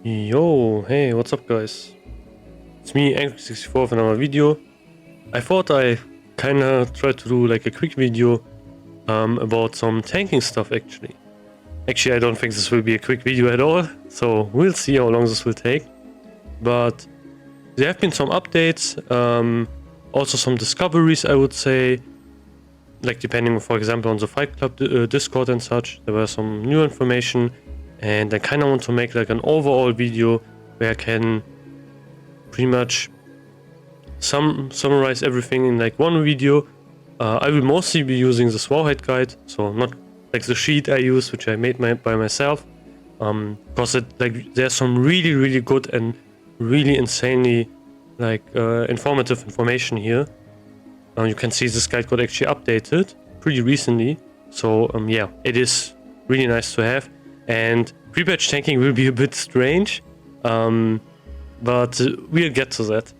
Yo, hey, what's up guys? It's me, Angry64 with another video. I thought I kinda tried to do like a quick video about some tanking stuff actually. Actually, I don't think this will be a quick video at all, so we'll see how long this will take. But there have been some updates, also some discoveries I would say, like depending for example on the Fight Club Discord and such, there were some new information. And I kind of want to make like an overall video where I can pretty much summarize everything in like one video. I will mostly be using the Swowhead guide, so not like the sheet I use, which I made by myself, because there's some really good and really insanely like informative information here. You can see this guide got actually updated pretty recently, so yeah, it is really nice to have. And pre-patch tanking will be a bit strange, but we'll get to that.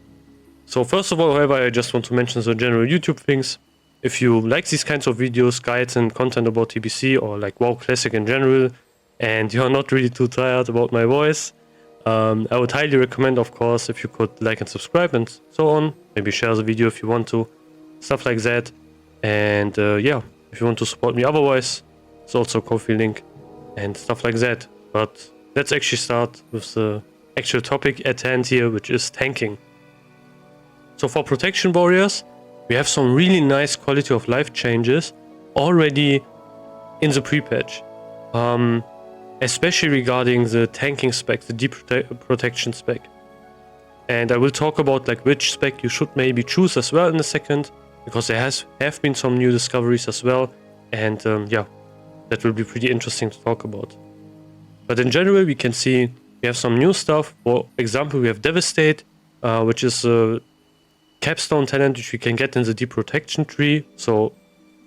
So first of all, however, I just want to mention the general YouTube things. If you like these kinds of videos, guides and content about TBC or like WoW Classic in general, and you're not really too tired about my voice, I would highly recommend, of course, if you could like and subscribe and so on. Maybe share the video if you want to, stuff like that. And yeah, if you want to support me otherwise, it's also a Ko-fi link and stuff like that. But let's actually start with the actual topic at hand here, which is tanking. So for protection warriors, we have some really nice quality of life changes already in the pre-patch, especially regarding the tanking spec, the deep protection spec. And I will talk about like which spec you should maybe choose as well in a second, because there have been some new discoveries as well, and yeah, that will be pretty interesting to talk about. But in general, we can see we have some new stuff. For example, we have Devastate, which is a capstone talent which we can get in the deep protection tree. So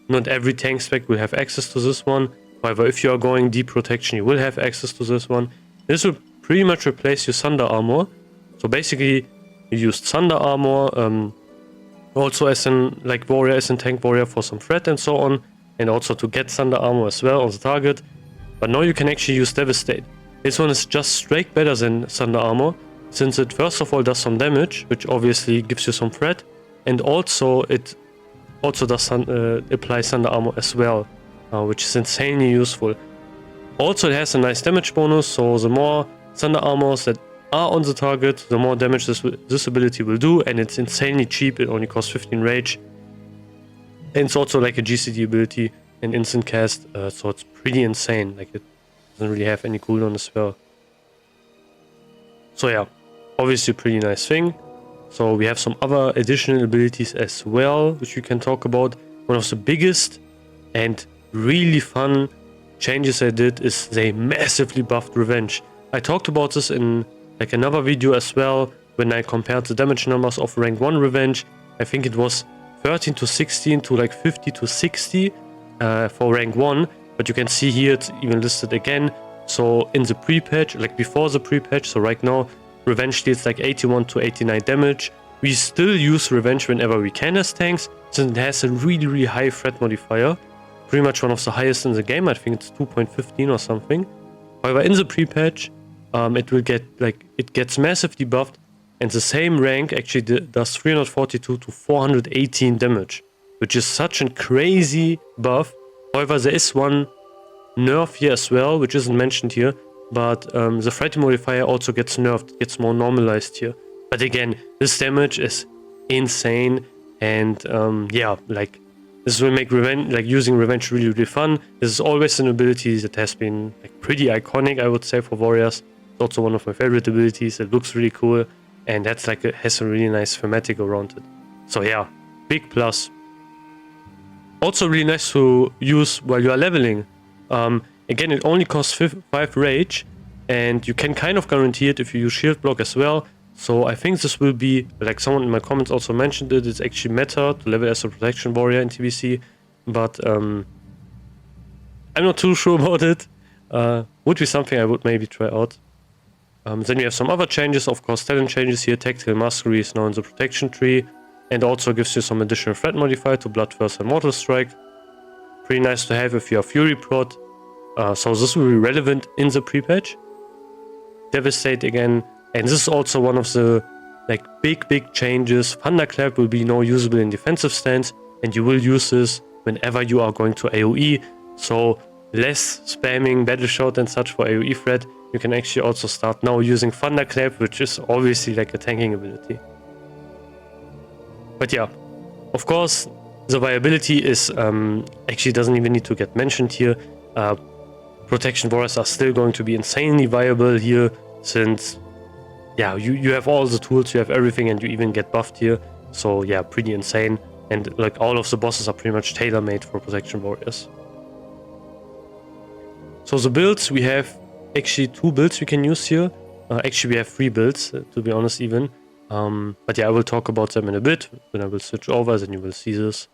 not every tank spec will have access to this one. However, if you are going deep protection, you will have access to this one. This will pretty much replace your Thunder Armor. So basically, you used Thunder Armor also as an like warrior, as a tank warrior for some threat and so on, and also to get Thunder Armor as well on the target. But now you can actually use Devastate. This one is just straight better than Thunder Armor, since it first of all does some damage, which obviously gives you some threat, and also it also does apply Thunder Armor as well, which is insanely useful. Also, it has a nice damage bonus, so the more Thunder Armors that are on the target, the more damage this ability will do, and it's insanely cheap. It only costs 15 rage. And it's also like a GCD ability and instant cast, so it's pretty insane. Like, it doesn't really have any cooldown as well. So yeah, obviously a pretty nice thing. So we have some other additional abilities as well, which we can talk about. One of the biggest and really fun changes I did is they massively buffed Revenge. I talked about this in like another video as well, when I compared the damage numbers of rank 1 Revenge. I think it was 13 to 16 to like 50 to 60 for rank 1, but you can see here it's even listed again. So in the pre-patch, like before the pre-patch, so right now Revenge deals like 81 to 89 damage. We still use Revenge whenever we can as tanks, since it has a really high threat modifier, pretty much one of the highest in the game. I think it's 2.15 or something. However, in the pre-patch, it will get like, it gets massively buffed, and the same rank actually does 342 to 418 damage, which is such a crazy buff. However, there is one nerf here as well, which isn't mentioned here, but the threat modifier also gets nerfed, gets more normalized here. But again, this damage is insane, and yeah, like this will make Revenge, like using Revenge, really fun. This is always an ability that has been like pretty iconic, I would say, for warriors. It's also one of my favorite abilities. It looks really cool, and that's like it has a really nice thematic around it. So yeah, big plus. Also really nice to use while you are leveling. Again, it only costs 5 rage, and you can kind of guarantee it if you use shield block as well. So I think this will be, like someone in my comments also mentioned it, it's actually meta to level as a protection warrior in TBC, but I'm not too sure about it. Would be something I would maybe try out. Then we have some other changes, of course, talent changes here. Tactical Mastery is now in the protection tree, and also gives you some additional threat modifier to Bloodthirst and Mortal Strike. Pretty nice to have if you are Fury Prot. So this will be relevant in the pre-patch. Devastate again. And this is also one of the like big changes. Thunderclap will be now usable in defensive stance, and you will use this whenever you are going to AoE. So less spamming battle shout and such for AoE threat. You can actually also start now using Thunderclap, which is obviously like a tanking ability. But yeah, of course, the viability is actually doesn't even need to get mentioned here. Protection warriors are still going to be insanely viable here, since yeah, you have all the tools, you have everything, and you even get buffed here. So yeah, pretty insane. And like all of the bosses are pretty much tailor-made for protection warriors. So the builds, we have actually 2 builds we can use here. Actually, we have 3 builds, to be honest even. But yeah, I will talk about them in a bit. When I will switch over, then you will see this.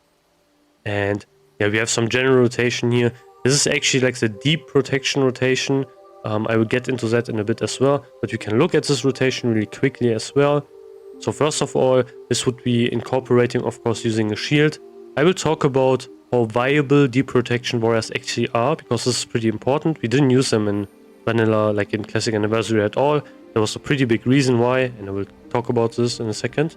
And yeah, we have some general rotation here. This is actually like the deep protection rotation. I will get into that in a bit as well, but we can look at this rotation really quickly as well. So first of all, this would be incorporating, of course, using a shield. I will talk about how viable deep protection warriors actually are, because this is pretty important. We didn't use them in vanilla, like in Classic Anniversary at all. There was a pretty big reason why, and I will talk about this in a second.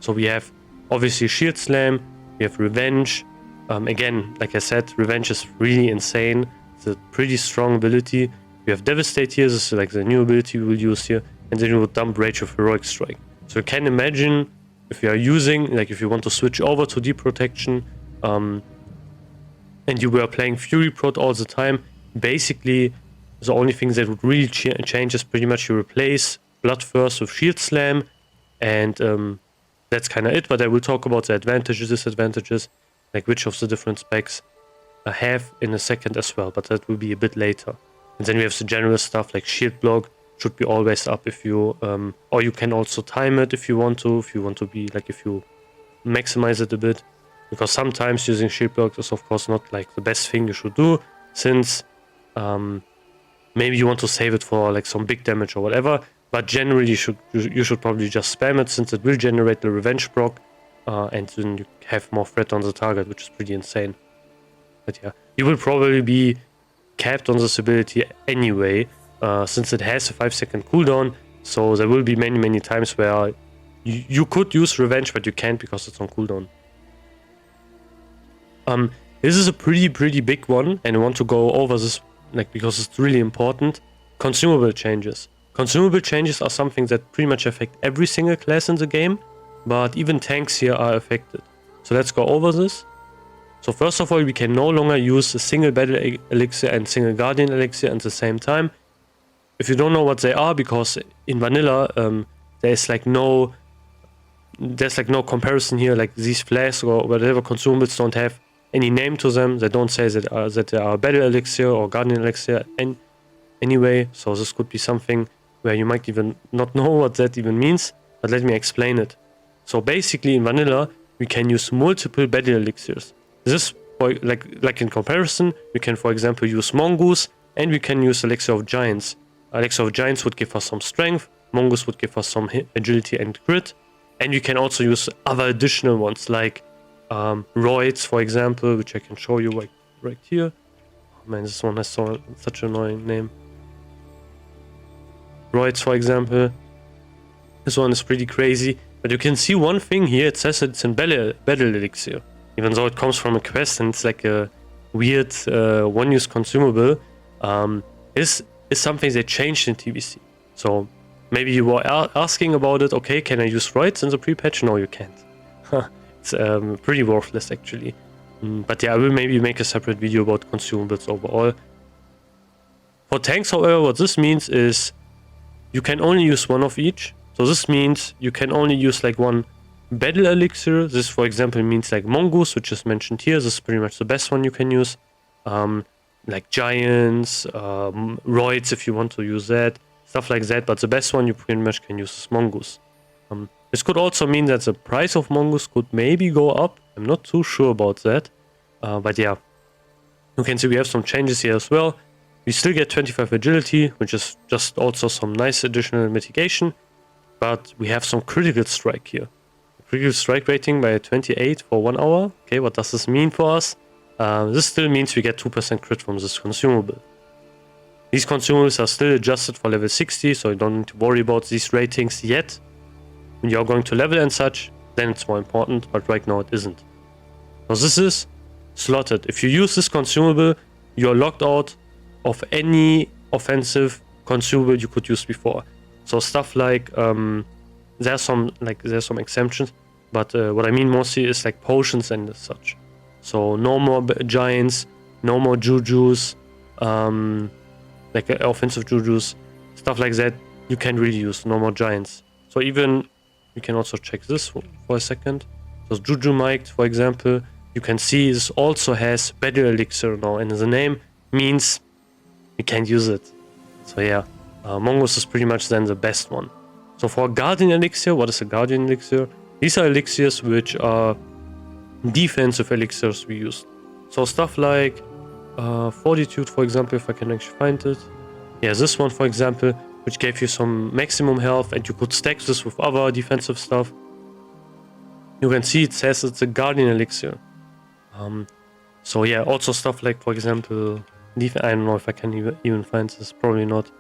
So we have obviously Shield Slam, we have Revenge. Again, like I said, Revenge is really insane. It's a pretty strong ability. We have Devastate here, this is like the new ability we will use here, and then we will dump Rage of Heroic Strike. So you can imagine if you are using, like if you want to switch over to Deep Protection, and you were playing Fury Prot all the time, basically the only thing that would really change is pretty much you replace Bloodthirst with Shield Slam, and that's kind of it. But I will talk about the advantages, disadvantages, like which of the different specs I have in a second as well, but that will be a bit later. And then we have the general stuff like Shield Block should be always up if you, or you can also time it if you want to be like, if you maximize it a bit, because sometimes using Shield Block is of course not like the best thing you should do, since maybe you want to save it for like some big damage or whatever, but generally you should probably just spam it, since it will generate the revenge proc, and then you have more threat on the target, which is pretty insane. But yeah, you will probably be capped on this ability anyway, since it has a 5-second cooldown, so there will be many times where you could use revenge, but you can't because it's on cooldown. This is a pretty big one, and I want to go over this like because it's really important. Consumable changes. Consumable changes are something that pretty much affect every single class in the game, but even tanks here are affected. So let's go over this. So first of all, we can no longer use a single battle elixir and single guardian elixir at the same time. If you don't know what they are, because in vanilla there's like no comparison here, like these flasks or whatever consumables don't have any name to them. They don't say that they are battle elixir or guardian elixir anyway, so this could be something where you might even not know what that even means, but let me explain it. So basically in vanilla we can use multiple battle elixirs. This, like in comparison, we can for example use Mongoose, and we can use Elixir of Giants. Elixir of Giants would give us some strength, Mongoose would give us some agility and grit, and we can also use other additional ones like Roids, for example, which I can show you right here. Oh man, this one has such an annoying name. Roids, for example. This one is pretty crazy, but you can see one thing here. It says it's in battle elixir, even though it comes from a quest and it's like a weird one-use consumable. Is something they changed in TBC. So maybe you were asking about it. Okay, can I use Roids in the pre-patch? No, you can't. It's pretty worthless actually. But yeah, I will maybe make a separate video about consumables overall. For tanks, however, what this means is you can only use one of each. So this means you can only use like one battle elixir. This, for example, means like Mongoose, which is mentioned here. This is pretty much the best one you can use. Like Giants, Roids if you want to use that, stuff like that. But the best one you pretty much can use is Mongoose. This could also mean that the price of Mongoose could maybe go up. I'm not too sure about that. But yeah, you can see we have some changes here as well. We still get 25 agility, which is just also some nice additional mitigation. But we have some critical strike here. Critical strike rating by 28 for 1 hour. Okay, what does this mean for us? This still means we get 2% crit from this consumable. These consumables are still adjusted for level 60, so you don't need to worry about these ratings yet. When you're going to level and such, then it's more important, but right now it isn't. So this is slotted. If you use this consumable, you're locked out of any offensive consumable you could use before. So stuff like there's some exemptions, but what I mean mostly is like potions and such. So no more giants, no more jujus, like offensive jujus, stuff like that you can really use. No more giants. So even you can also check this for a second. So Juju Mike, for example, you can see this also has better elixir now, and the name means you can't use it. So yeah, Mongoose is pretty much then the best one. So for Guardian Elixir, what is a Guardian Elixir? These are elixirs which are defensive elixirs we use. So stuff like Fortitude, for example, if I can actually find it. Yeah, this one, for example, which gave you some maximum health, and you could stack this with other defensive stuff. You can see it says it's a Guardian Elixir. So yeah, also stuff like, for example, I don't know if I can even find this, probably not.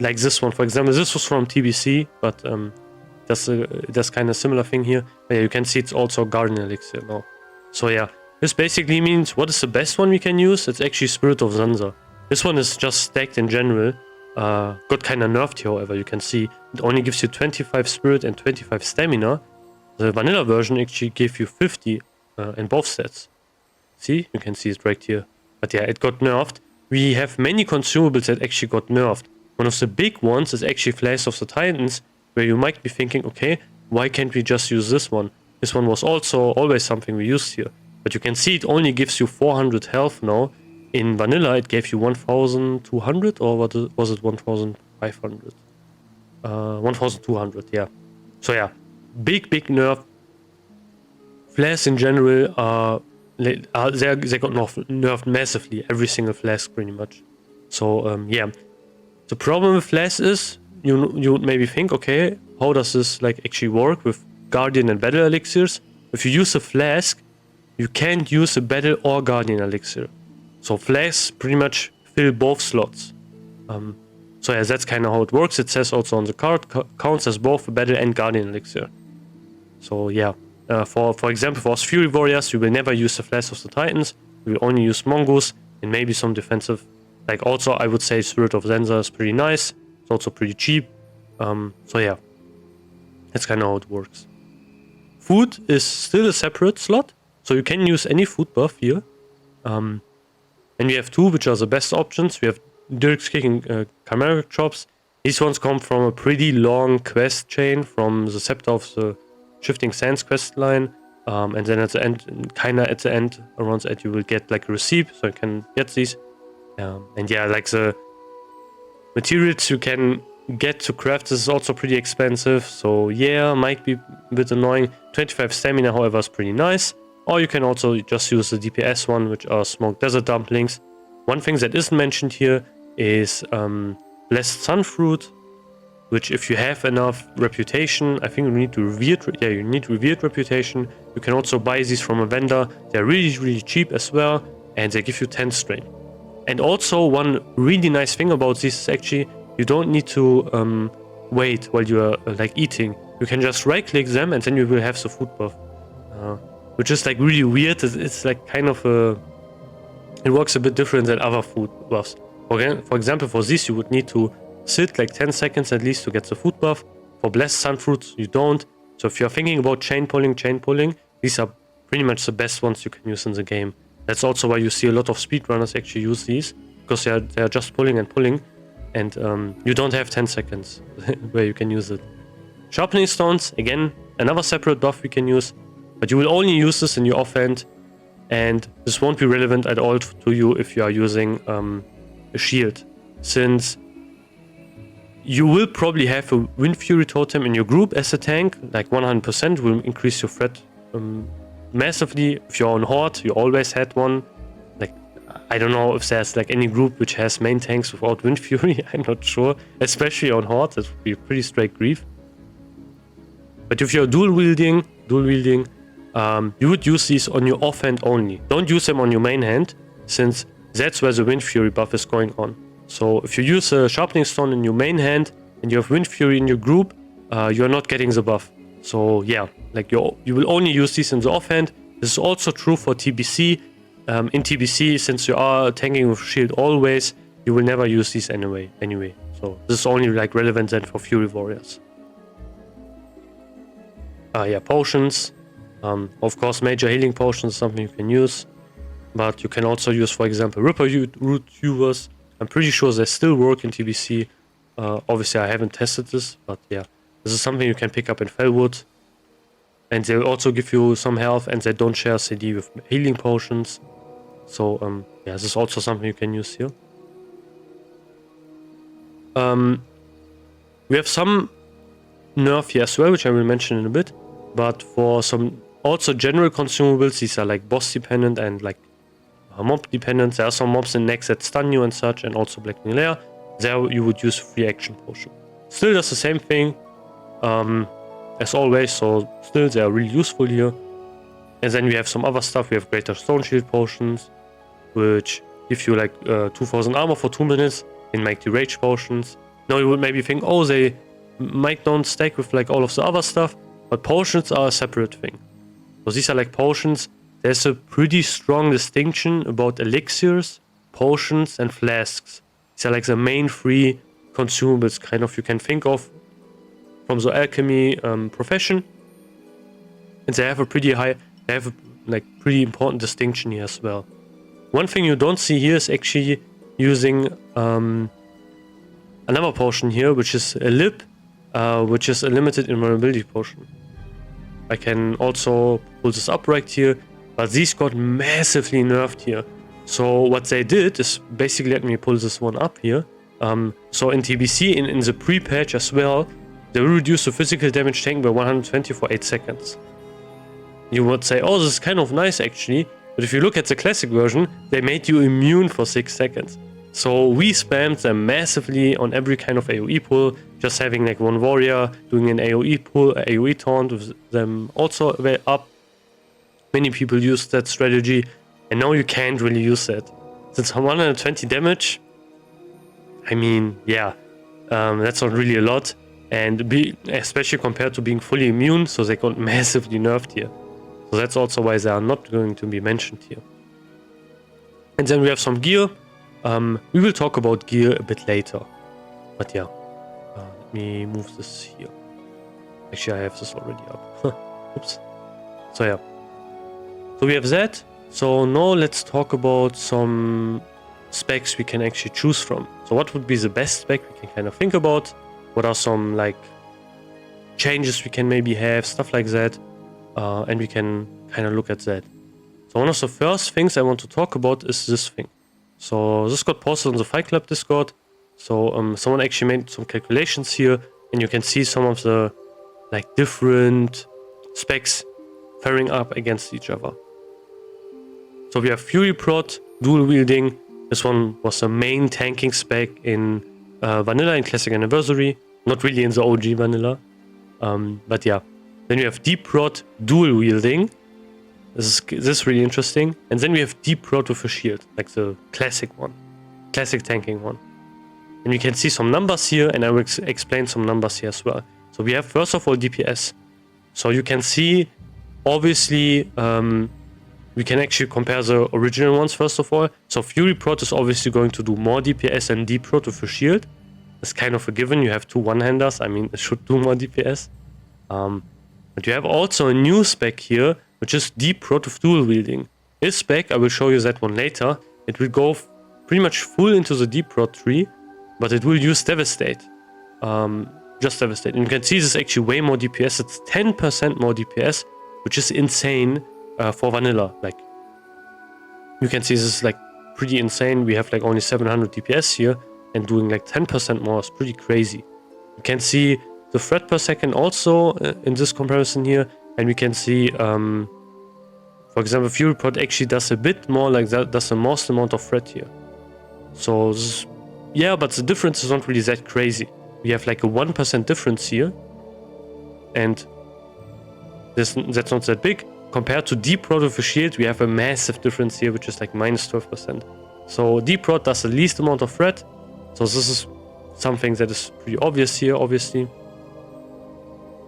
Like this one, for example, this was from TBC, but that's kind of similar thing here. But yeah, you can see it's also Guardian Elixir now. So yeah, this basically means what is the best one we can use? It's actually Spirit of Zanza. This one is just stacked in general. Got kind of nerfed here, however, you can see it only gives you 25 spirit and 25 stamina. The vanilla version actually gave you 50 in both sets. See, you can see it right here. But yeah, it got nerfed. We have many consumables that actually got nerfed. One of the big ones is actually Flash of the Titans, where you might be thinking, okay, why can't we just use this one? This one was also always something we used here. But you can see it only gives you 400 health now. In vanilla, it gave you 1,200, or was it 1,500? 1,200, yeah. So yeah, big nerf. Flasks in general they got nerfed massively. Every single flask, pretty much. So yeah, the problem with flasks is you would maybe think, okay, how does this like actually work with Guardian and Battle elixirs? If you use a flask, you can't use a Battle or Guardian elixir. So flasks pretty much fill both slots. So yeah, that's kind of how it works. It says also on the card, counts as both a Battle and Guardian elixir. So yeah, for example, for us Fury Warriors, we will never use the Flash of the Titans. We will only use Mongoose and maybe some defensive. Like also, I would say Spirit of Zanza is pretty nice. It's also pretty cheap. So yeah, that's kind of how it works. Food is still a separate slot, so you can use any food buff here. And we have two, which are the best options. We have Dirk's Kick and Chimeric Chops. These ones come from a pretty long quest chain from the Scepter of the Shifting Sands quest line. And then at the end, around the end, you will get like a receipt, so you can get these. And yeah, like the materials you can get to craft this is also pretty expensive. So yeah, might be a bit annoying. 25 stamina, however, is pretty nice. Or you can also just use the DPS one, which are Smoked Desert Dumplings. One thing that isn't mentioned here is Blessed Sunfruit, which if you have enough reputation, I think you need to revered reputation. You can also buy these from a vendor. They're really cheap as well, and they give you 10 strain. And also one really nice thing about this is actually you don't need to wait while you are like eating. You can just right click them and then you will have the food buff, which is like really weird. It's like kind of it works a bit different than other food buffs. For example, for this you would need to sit like 10 seconds at least to get the food buff. For Blessed Sunfruits you don't. So if you're thinking about chain pulling, these are pretty much the best ones you can use in the game. That's also why you see a lot of speedrunners actually use these, because they are just pulling, and you don't have 10 seconds where you can use it. Sharpening Stones, again, another separate buff we can use, but you will only use this in your offhand, and this won't be relevant at all to you if you are using a shield, since you will probably have a Wind Fury Totem in your group as a tank, like 100% will increase your threat massively. If you're on Horde, you always had one. Like, I don't know if there's like any group which has main tanks without Wind Fury, I'm not sure. Especially on Horde, that would be pretty straight grief. But if you're dual wielding, you would use these on your offhand only. Don't use them on your main hand, since that's where the Wind Fury buff is going on. So if you use a Sharpening Stone in your main hand and you have Wind Fury in your group, you're not getting the buff. So yeah, like you will only use these in the offhand. This is also true for TBC. In TBC, since you are tanking with shield always, you will never use these anyway. So this is only like relevant then for Fury Warriors. Yeah, potions. Of course, major healing potions is something you can use. But you can also use, for example, Ripper Root Tubers. I'm pretty sure they still work in TBC. Obviously, I haven't tested this, but yeah. This is something you can pick up in Fellwood. And they will also give you some health, and they don't share CD with healing potions. So, yeah, this is also something you can use here. We have some nerf here as well, which I will mention in a bit. But for some also general consumables, these are like boss dependent and like mob dependent. There are some mobs in next that stun you and such, and also Blackening Lair. There you would use free action potion. Still does the same thing as always, so still they are really useful here. And then we have some other stuff. We have greater stone shield potions, which give you like 2000 armor for 2 minutes, and make the rage potions. Now you would maybe think, oh, they might don't stack with like all of the other stuff, but potions are a separate thing. So these are like potions. There's a pretty strong distinction about elixirs, potions, and flasks. These are like the main 3 consumables kind of you can think of from the alchemy profession. And they have a pretty pretty important distinction here as well. One thing you don't see here is actually using another potion here, which is a lip, which is a limited invulnerability potion. I can also pull this up right here, but these got massively nerfed here. So what they did is basically, let me pull this one up here. So in TBC, in the pre-patch as well, they will reduce the physical damage taken by 120 for 8 seconds. You would say, oh, this is kind of nice actually, but if you look at the classic version, they made you immune for 6 seconds. So we spammed them massively on every kind of AoE pull, just having like one warrior doing an AoE pull, AoE taunt with them also up. Many people use that strategy, and now you can't really use that. Since 120 damage, I mean, yeah, that's not really a lot, and especially compared to being fully immune, so they got massively nerfed here. So that's also why they are not going to be mentioned here. And then we have some gear. We will talk about gear a bit later. But yeah, let me move this here. Actually, I have this already up. Oops. So yeah. So we have that. So now let's talk about some specs we can actually choose from. So what would be the best spec we can kind of think about? What are some like changes we can maybe have, stuff like that. And we can kind of look at that. So one of the first things I want to talk about is this thing. So this got posted on the Fight Club Discord. So someone actually made some calculations here, and you can see some of the like different specs faring up against each other. So we have Fury Prot, dual wielding. This one was the main tanking spec in Vanilla and Classic Anniversary. Not really in the OG Vanilla. But yeah. Then we have Deep Prot, dual wielding. This is really interesting. And then we have Deep Prot with a shield, like the classic one. Classic tanking one. And we can see some numbers here, and I will explain some numbers here as well. So we have first of all DPS. So you can see, obviously, we can actually compare the original ones first of all. So Fury Prot is obviously going to do more DPS than Deep Prot with a shield. It's kind of a given. You have 2 one-handers. I mean, it should do more DPS. But you have also a new spec here, which is Deep Prot with dual wielding. This spec, I will show you that one later. It will go pretty much full into the Deep Prot tree, but it will use Devastate. Just Devastate. And you can see this is actually way more DPS. It's 10% more DPS, which is insane for Vanilla. Like, you can see this is like pretty insane. We have like only 700 DPS here, and doing like 10% more is pretty crazy. You can see the threat per second also in this comparison here, and we can see, for example, Fury Prot actually does a bit more, like that does the most amount of threat here. So this, yeah, but the difference is not really that crazy. We have like a 1% difference here, and that's not that big. Compared to Deep Prot with a shield, we have a massive difference here, which is like minus 12%. So Deep Prot does the least amount of threat, So this is something that is pretty obvious here, obviously.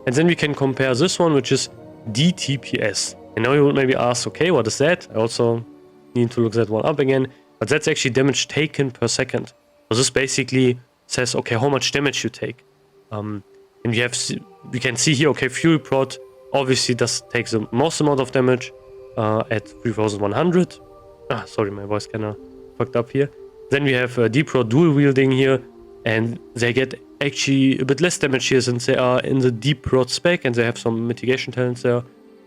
And then we can compare this one, which is DTPS. And now you would maybe ask, okay, what is that? I also need to look that one up again. But that's actually damage taken per second. So this basically says, okay, how much damage you take. And we can see here, okay, Fury Prod obviously does take the most amount of damage at 3100. Sorry, my voice kind of fucked up here. Then we have Deep Prod dual wielding here, and they get actually a bit less damage here since they are in the Deep Prod spec, and they have some mitigation talents there.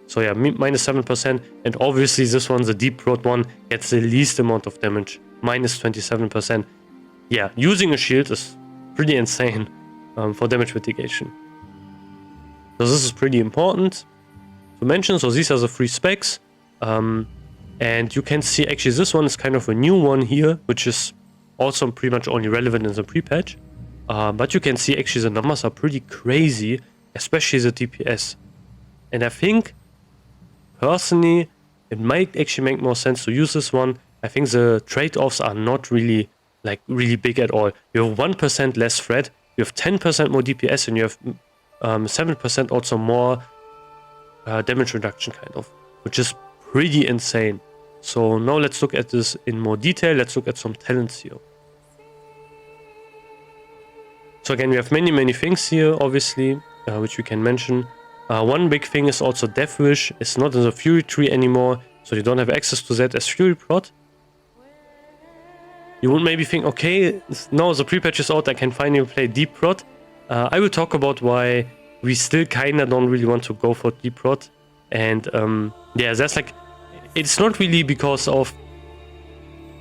So yeah, minus 7%, and obviously this one, the Deep Prod one, gets the least amount of damage, minus 27%. Yeah, using a shield is pretty insane for damage mitigation. So this is pretty important to mention. So these are the 3 specs. And you can see actually this one is kind of a new one here, which is also pretty much only relevant in the pre-patch. But you can see actually the numbers are pretty crazy, especially the DPS. And I think, personally, it might actually make more sense to use this one. I think the trade-offs are not really big at all. You have 1% less threat, you have 10% more DPS, and you have 7% also more damage reduction, kind of, which is pretty insane. So now let's look at this in more detail. Let's look at some talents here. So again, we have many things here, obviously, which we can mention. One big thing is also Death Wish. It's not in the Fury tree anymore, so you don't have access to that as Fury Prod. You would maybe think, okay, now the pre-patch is out, I can finally play Deep Prod. I will talk about why we still kinda don't really want to go for Deep Prod. And yeah, that's like, it's not really because of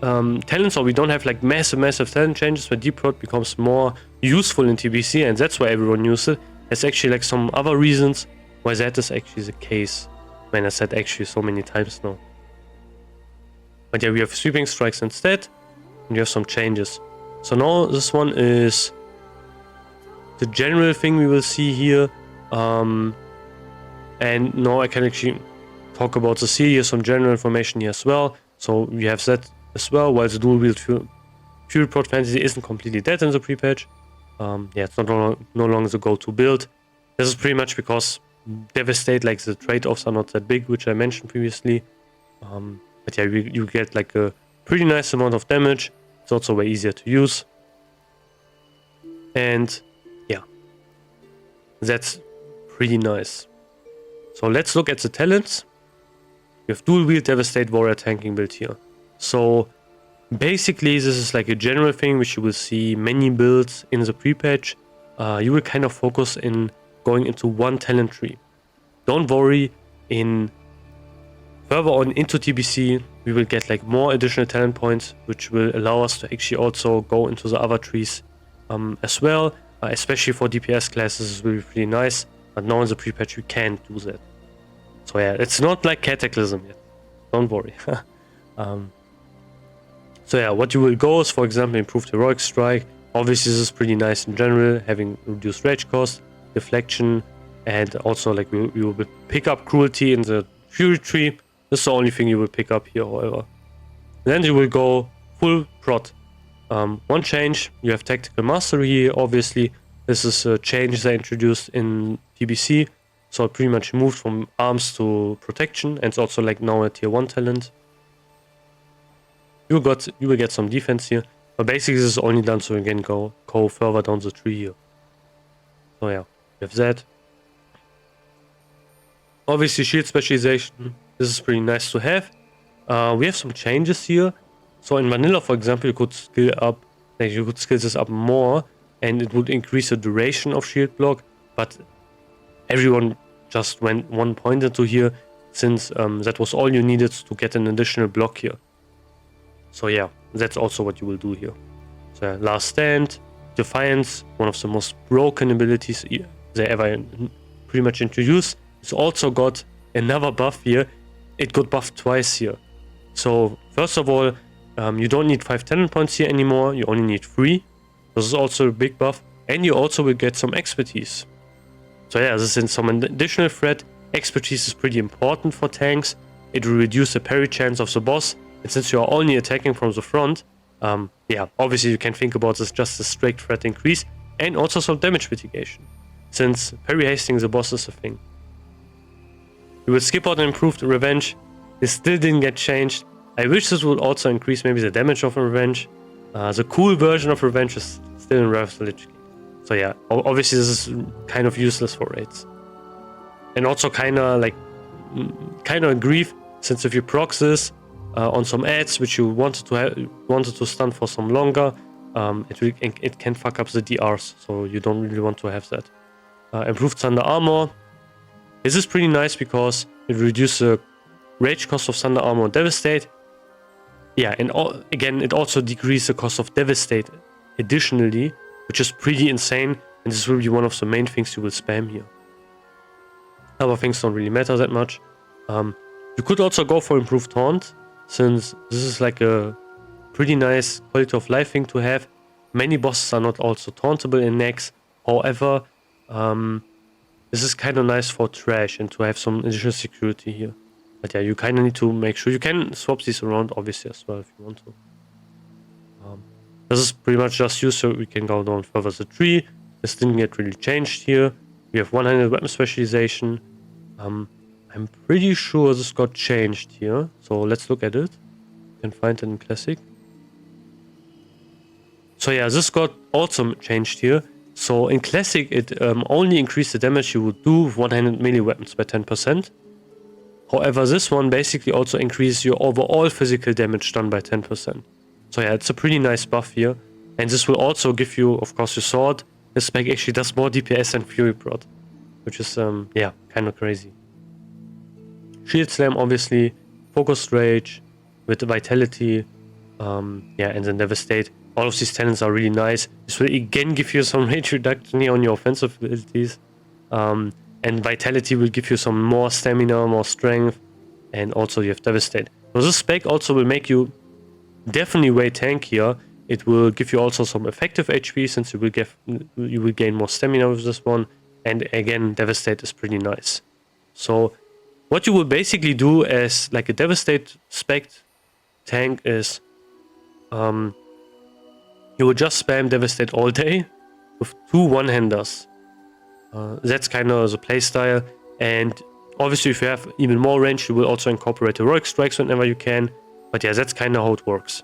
talents, or we don't have like massive talent changes where Deep Prod becomes more useful in TBC, and that's why everyone uses it. There's actually like some other reasons why that is actually the case. I mean, I said actually so many times now. But yeah, we have Sweeping Strikes instead, and you have some changes. So now this one is the general thing we will see here. And now I can actually talk about the series, some general information here as well. So we have that as well, while the dual wield Fury Prod Fantasy isn't completely dead in the pre-patch. Yeah, it's no longer the go-to build. This is pretty much because Devastate, like the trade-offs are not that big, which I mentioned previously. But yeah, you get like a pretty nice amount of damage. It's also way easier to use. And yeah, that's pretty nice. So let's look at the talents. We have dual wield Devastate Warrior tanking build here. So basically this is like a general thing which you will see many builds in the pre-patch. You will kind of focus in going into one talent tree. Don't worry, in further on into TBC we will get like more additional talent points, which will allow us to actually also go into the other trees as well. Especially for DPS classes, this will be pretty nice. But now in the pre-patch we can't do that. So yeah, it's not like Cataclysm yet. Don't worry. So yeah, what you will go is, for example, improved Heroic Strike. Obviously this is pretty nice in general, having reduced rage cost, deflection, and also like we will pick up Cruelty in the Fury tree. This is the only thing you will pick up here, however. Then you will go full prod. One change, you have Tactical Mastery here, obviously. This is a change they introduced in TBC. So it pretty much moved from arms to protection, and it's also like now a tier 1 talent. You will get some defense here, but basically this is only done so you can go further down the tree here. So yeah, you have that. Obviously shield specialization, this is pretty nice to have. We have some changes here. So in vanilla, for example, you could skill this up more, and it would increase the duration of shield block, but everyone just went 1 point into here, since that was all you needed to get an additional block here. So yeah, that's also what you will do here. So yeah, Last Stand, Defiance, one of the most broken abilities they ever pretty much introduced. It's also got another buff here. It got buffed twice here. So first of all, you don't need 5 talent points here anymore, you only need 3. This is also a big buff, and you also will get some expertise. So yeah, this is some additional threat. Expertise is pretty important for tanks. It will reduce the parry chance of the boss, and since you are only attacking from the front, Yeah, obviously you can think about this just a straight threat increase and also some damage mitigation, since parry hasting the boss is a thing. You will skip out and improve the revenge. This still didn't get changed. I wish this would also increase maybe the damage of a revenge. The cool version of revenge is still in Wrath of the Lich King. So yeah, obviously this is kind of useless for raids. And also kind of a grief, since if you proc this on some ads which you wanted to stun for some longer, it can fuck up the DRs, so you don't really want to have that. Improved Thunder Armor. This is pretty nice because it reduces the rage cost of Thunder Armor and Devastate. Yeah, and again, it also decreases the cost of Devastate additionally, which is pretty insane, and this will be one of the main things you will spam here. Other things don't really matter that much. You could also go for Improved Taunt, since this is like a pretty nice quality of life thing to have. Many bosses are not also tauntable in next. However, this is kind of nice for trash and to have some additional security here. But yeah, you kind of need to make sure you can swap these around obviously as well if you want to. This is pretty much just used so we can go down further the tree. This didn't get really changed here. We have 100 weapon specialization. I'm pretty sure this got changed here. So let's look at it. You can find it in Classic. So yeah, this got also changed here. So in Classic, it only increased the damage you would do with 100 melee weapons by 10%. However, this one basically also increases your overall physical damage done by 10%. So yeah, it's a pretty nice buff here. And this will also give you, of course, your sword. This spec actually does more DPS than Fury Prod, which is, yeah, kind of crazy. Shield Slam, obviously. Focused Rage with the Vitality. Yeah, and then Devastate. All of these talents are really nice. This will again give you some rage reduction here on your offensive abilities. And Vitality will give you some more stamina, more strength. And also you have Devastate. So this spec also will make you definitely way tankier. It will give you also some effective HP, since you will gain more stamina with this one. And again, Devastate is pretty nice. So what you will basically do as like a Devastate spec tank is you will just spam Devastate all day with 2 one-handers. That's kind of the playstyle. And obviously if you have even more range, you will also incorporate heroic strikes whenever you can. But yeah, that's kind of how it works.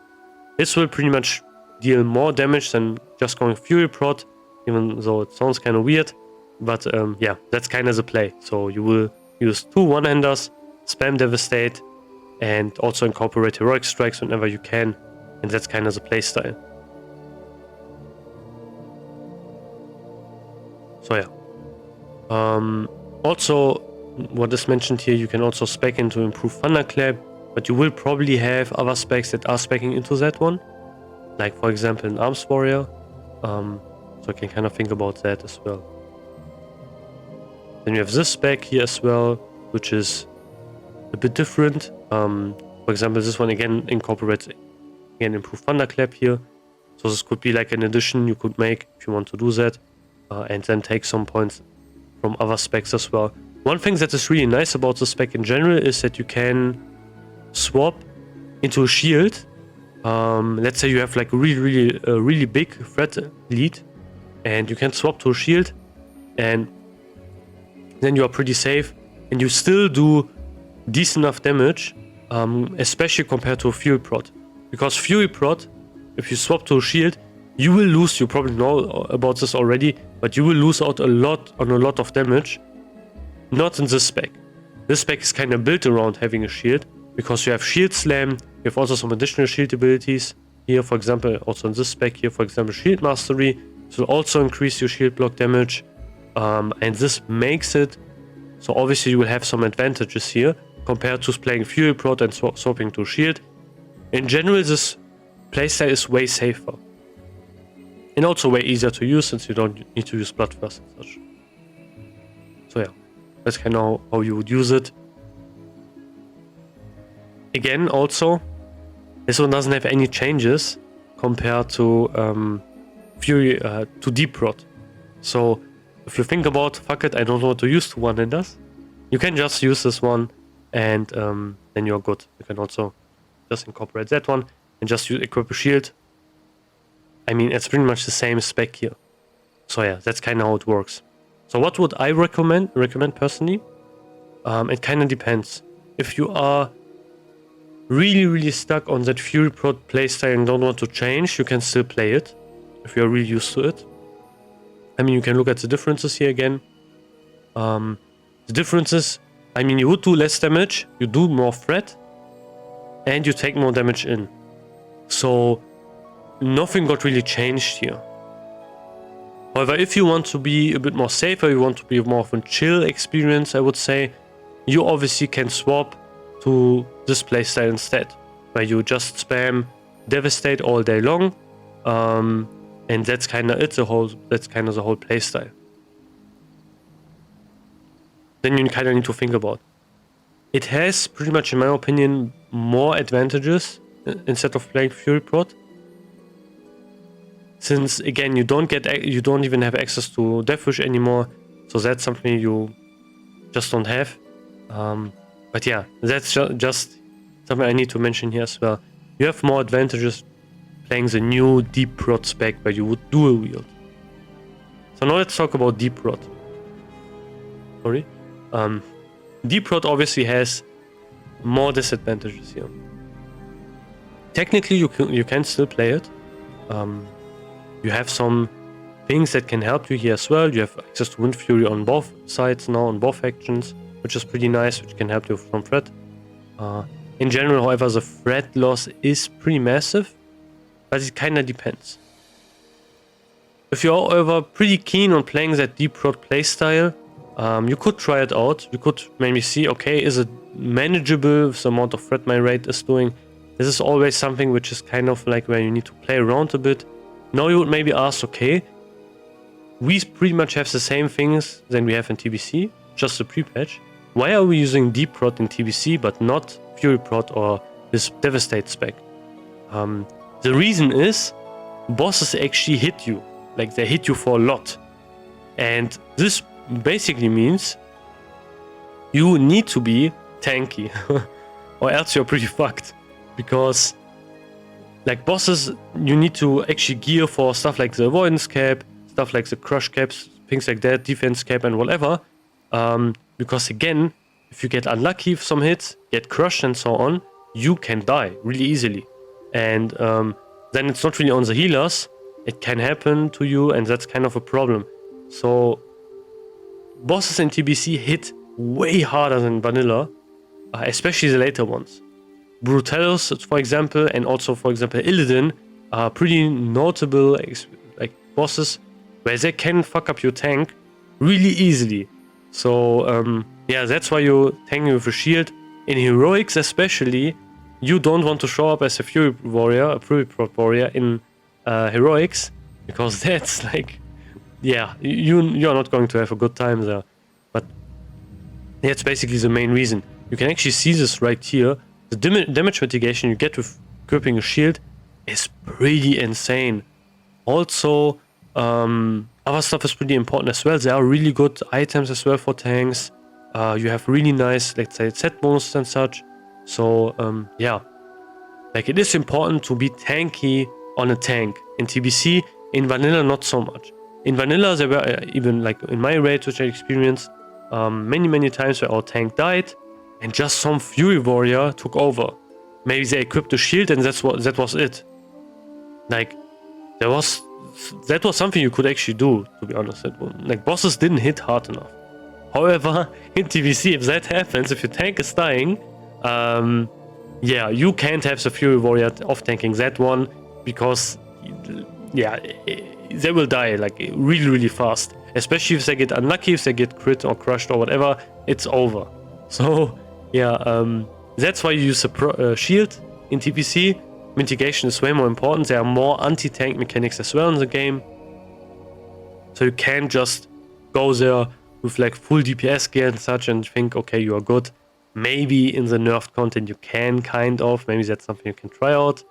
This will pretty much deal more damage than just going Fury Prod, even though it sounds kind of weird. But yeah, that's kind of the play. So you will use 2 one-handers, spam Devastate, and also incorporate heroic strikes whenever you can. And that's kind of the playstyle. So yeah. Also, what is mentioned here, you can also spec into Improved Thunderclap, but you will probably have other specs that are specking into that one. Like for example an Arms Warrior. So you can kind of think about that as well. Then you have this spec here as well, which is a bit different. For example, this one again incorporates Improved Thunderclap here. So this could be like an addition you could make if you want to do that. And then take some points from other specs as well. One thing that is really nice about the spec in general is that you can swap into a shield. Let's say you have like a really big threat lead, and you can swap to a shield, and then you are pretty safe, and you still do decent enough damage, especially compared to a Fury Prod. Because Fury Prod, if you swap to a shield, you will lose, you probably know about this already, but you will lose out a lot of damage. Not in this spec. This spec is kind of built around having a shield, because you have Shield Slam, you have also some additional shield abilities here, for example, also in this spec here, for example, Shield Mastery. This will also increase your shield block damage, and this makes it so obviously you will have some advantages here compared to playing Fury Prod and swapping to shield. In general, this playstyle is way safer. And also way easier to use, since you don't need to use Bloodthirst and such. So yeah, that's kind of how you would use it. Again, also, this one doesn't have any changes compared to to Deep Prod. So if you think about, fuck it, I don't want to use 2 one-handers, you can just use this one, and then you're good. You can also just incorporate that one and just equip a shield I mean, it's pretty much the same spec here. So yeah, that's kind of how it works. So what would I recommend personally? It kind of depends. If you are really stuck on that Fury Prod playstyle and don't want to change, you can still play it if you're really used to it. I mean, you can look at the differences here again. The differences, I mean, you would do less damage, you do more threat, and you take more damage in. So nothing got really changed here. However, if you want to be a bit more safer, you want to be more of a chill experience, I would say, you obviously can swap to this playstyle instead, where you just spam Devastate all day long, and that's kind of the whole playstyle. Then you kind of need to think about. It has pretty much, in my opinion, more advantages instead of playing Fury Prod. Since again, you don't even have access to Deathwish anymore, so that's something you just don't have. But yeah, that's just something I need to mention here as well. You have more advantages playing the new Deep Prod spec where you would dual wield. So now let's talk about Deep Prod. Sorry. Deep Prod obviously has more disadvantages here. Technically, you can still play it. You have some things that can help you here as well. You have access to Wind Fury on both sides now, on both factions, which is pretty nice, which can help you from threat. In general, however, the threat loss is pretty massive, but it kind of depends. If you're, however, pretty keen on playing that Deep Prod playstyle, you could try it out. You could maybe see, okay, is it manageable with the amount of threat my raid is doing? This is always something which is kind of like where you need to play around a bit. Now you would maybe ask, okay, we pretty much have the same things than we have in TBC, just a pre-patch. Why are we using Deep Prod in TBC but not Fury Prod or this Devastate spec? The reason is bosses actually hit you. Like, they hit you for a lot. And this basically means you need to be tanky or else you're pretty fucked. Because like bosses, you need to actually gear for stuff like the avoidance cap, stuff like the crush caps, things like that, defense cap and whatever. Because again, if you get unlucky with some hits, get crushed and so on, you can die really easily. And then it's not really on the healers, it can happen to you, and that's kind of a problem. So bosses in TBC hit way harder than vanilla, especially the later ones. Brutalis, for example, and also, for example, Illidan are pretty notable like bosses where they can fuck up your tank really easily. So yeah, that's why you tank with a shield. In heroics especially, you don't want to show up as a Fury warrior, a Fury Prod warrior in heroics, because that's like, yeah, you're not going to have a good time there. But that's basically the main reason. You can actually see this right here. The damage mitigation you get with equipping a shield is pretty insane. Also, other stuff is pretty important as well. There are really good items as well for tanks. You have really nice, let's say, set bonuses and such. So, yeah. Like, it is important to be tanky on a tank. In TBC, in vanilla, not so much. In vanilla, there were even, like, in my raids, which I experienced, many times where our tank died, and just some Fury warrior took over. Maybe they equipped a shield, and that was it. Like, that was something you could actually do, to be honest. Like, bosses didn't hit hard enough. However, in TBC, if that happens, if your tank is dying, yeah, you can't have the Fury warrior off-tanking that one, because, yeah, they will die, like, really fast. Especially if they get unlucky, if they get crit or crushed or whatever, it's over. So, yeah, that's why you use a shield in TPC. Mitigation is way more important. There are more anti-tank mechanics as well in the game. So you can't just go there with like full DPS gear and such and think, okay, you are good. Maybe in the nerfed content you can, kind of. Maybe that's something you can try out.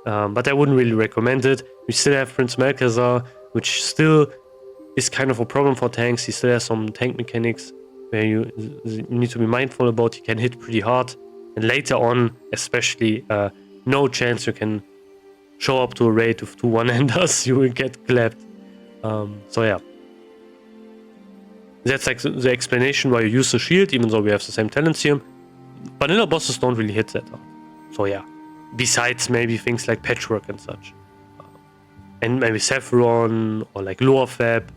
But I wouldn't really recommend it. We still have Prince Malcazar, which still is kind of a problem for tanks. He still has some tank mechanics where you need to be mindful about. He can hit pretty hard, and later on especially, no chance you can show up to a raid with 2 one-handers, you will get clapped. So yeah. That's like the explanation why you use the shield, even though we have the same talents here. Vanilla bosses don't really hit that hard. So yeah. Besides maybe things like Patchwork and such. And maybe Saffron or like Lower Fab.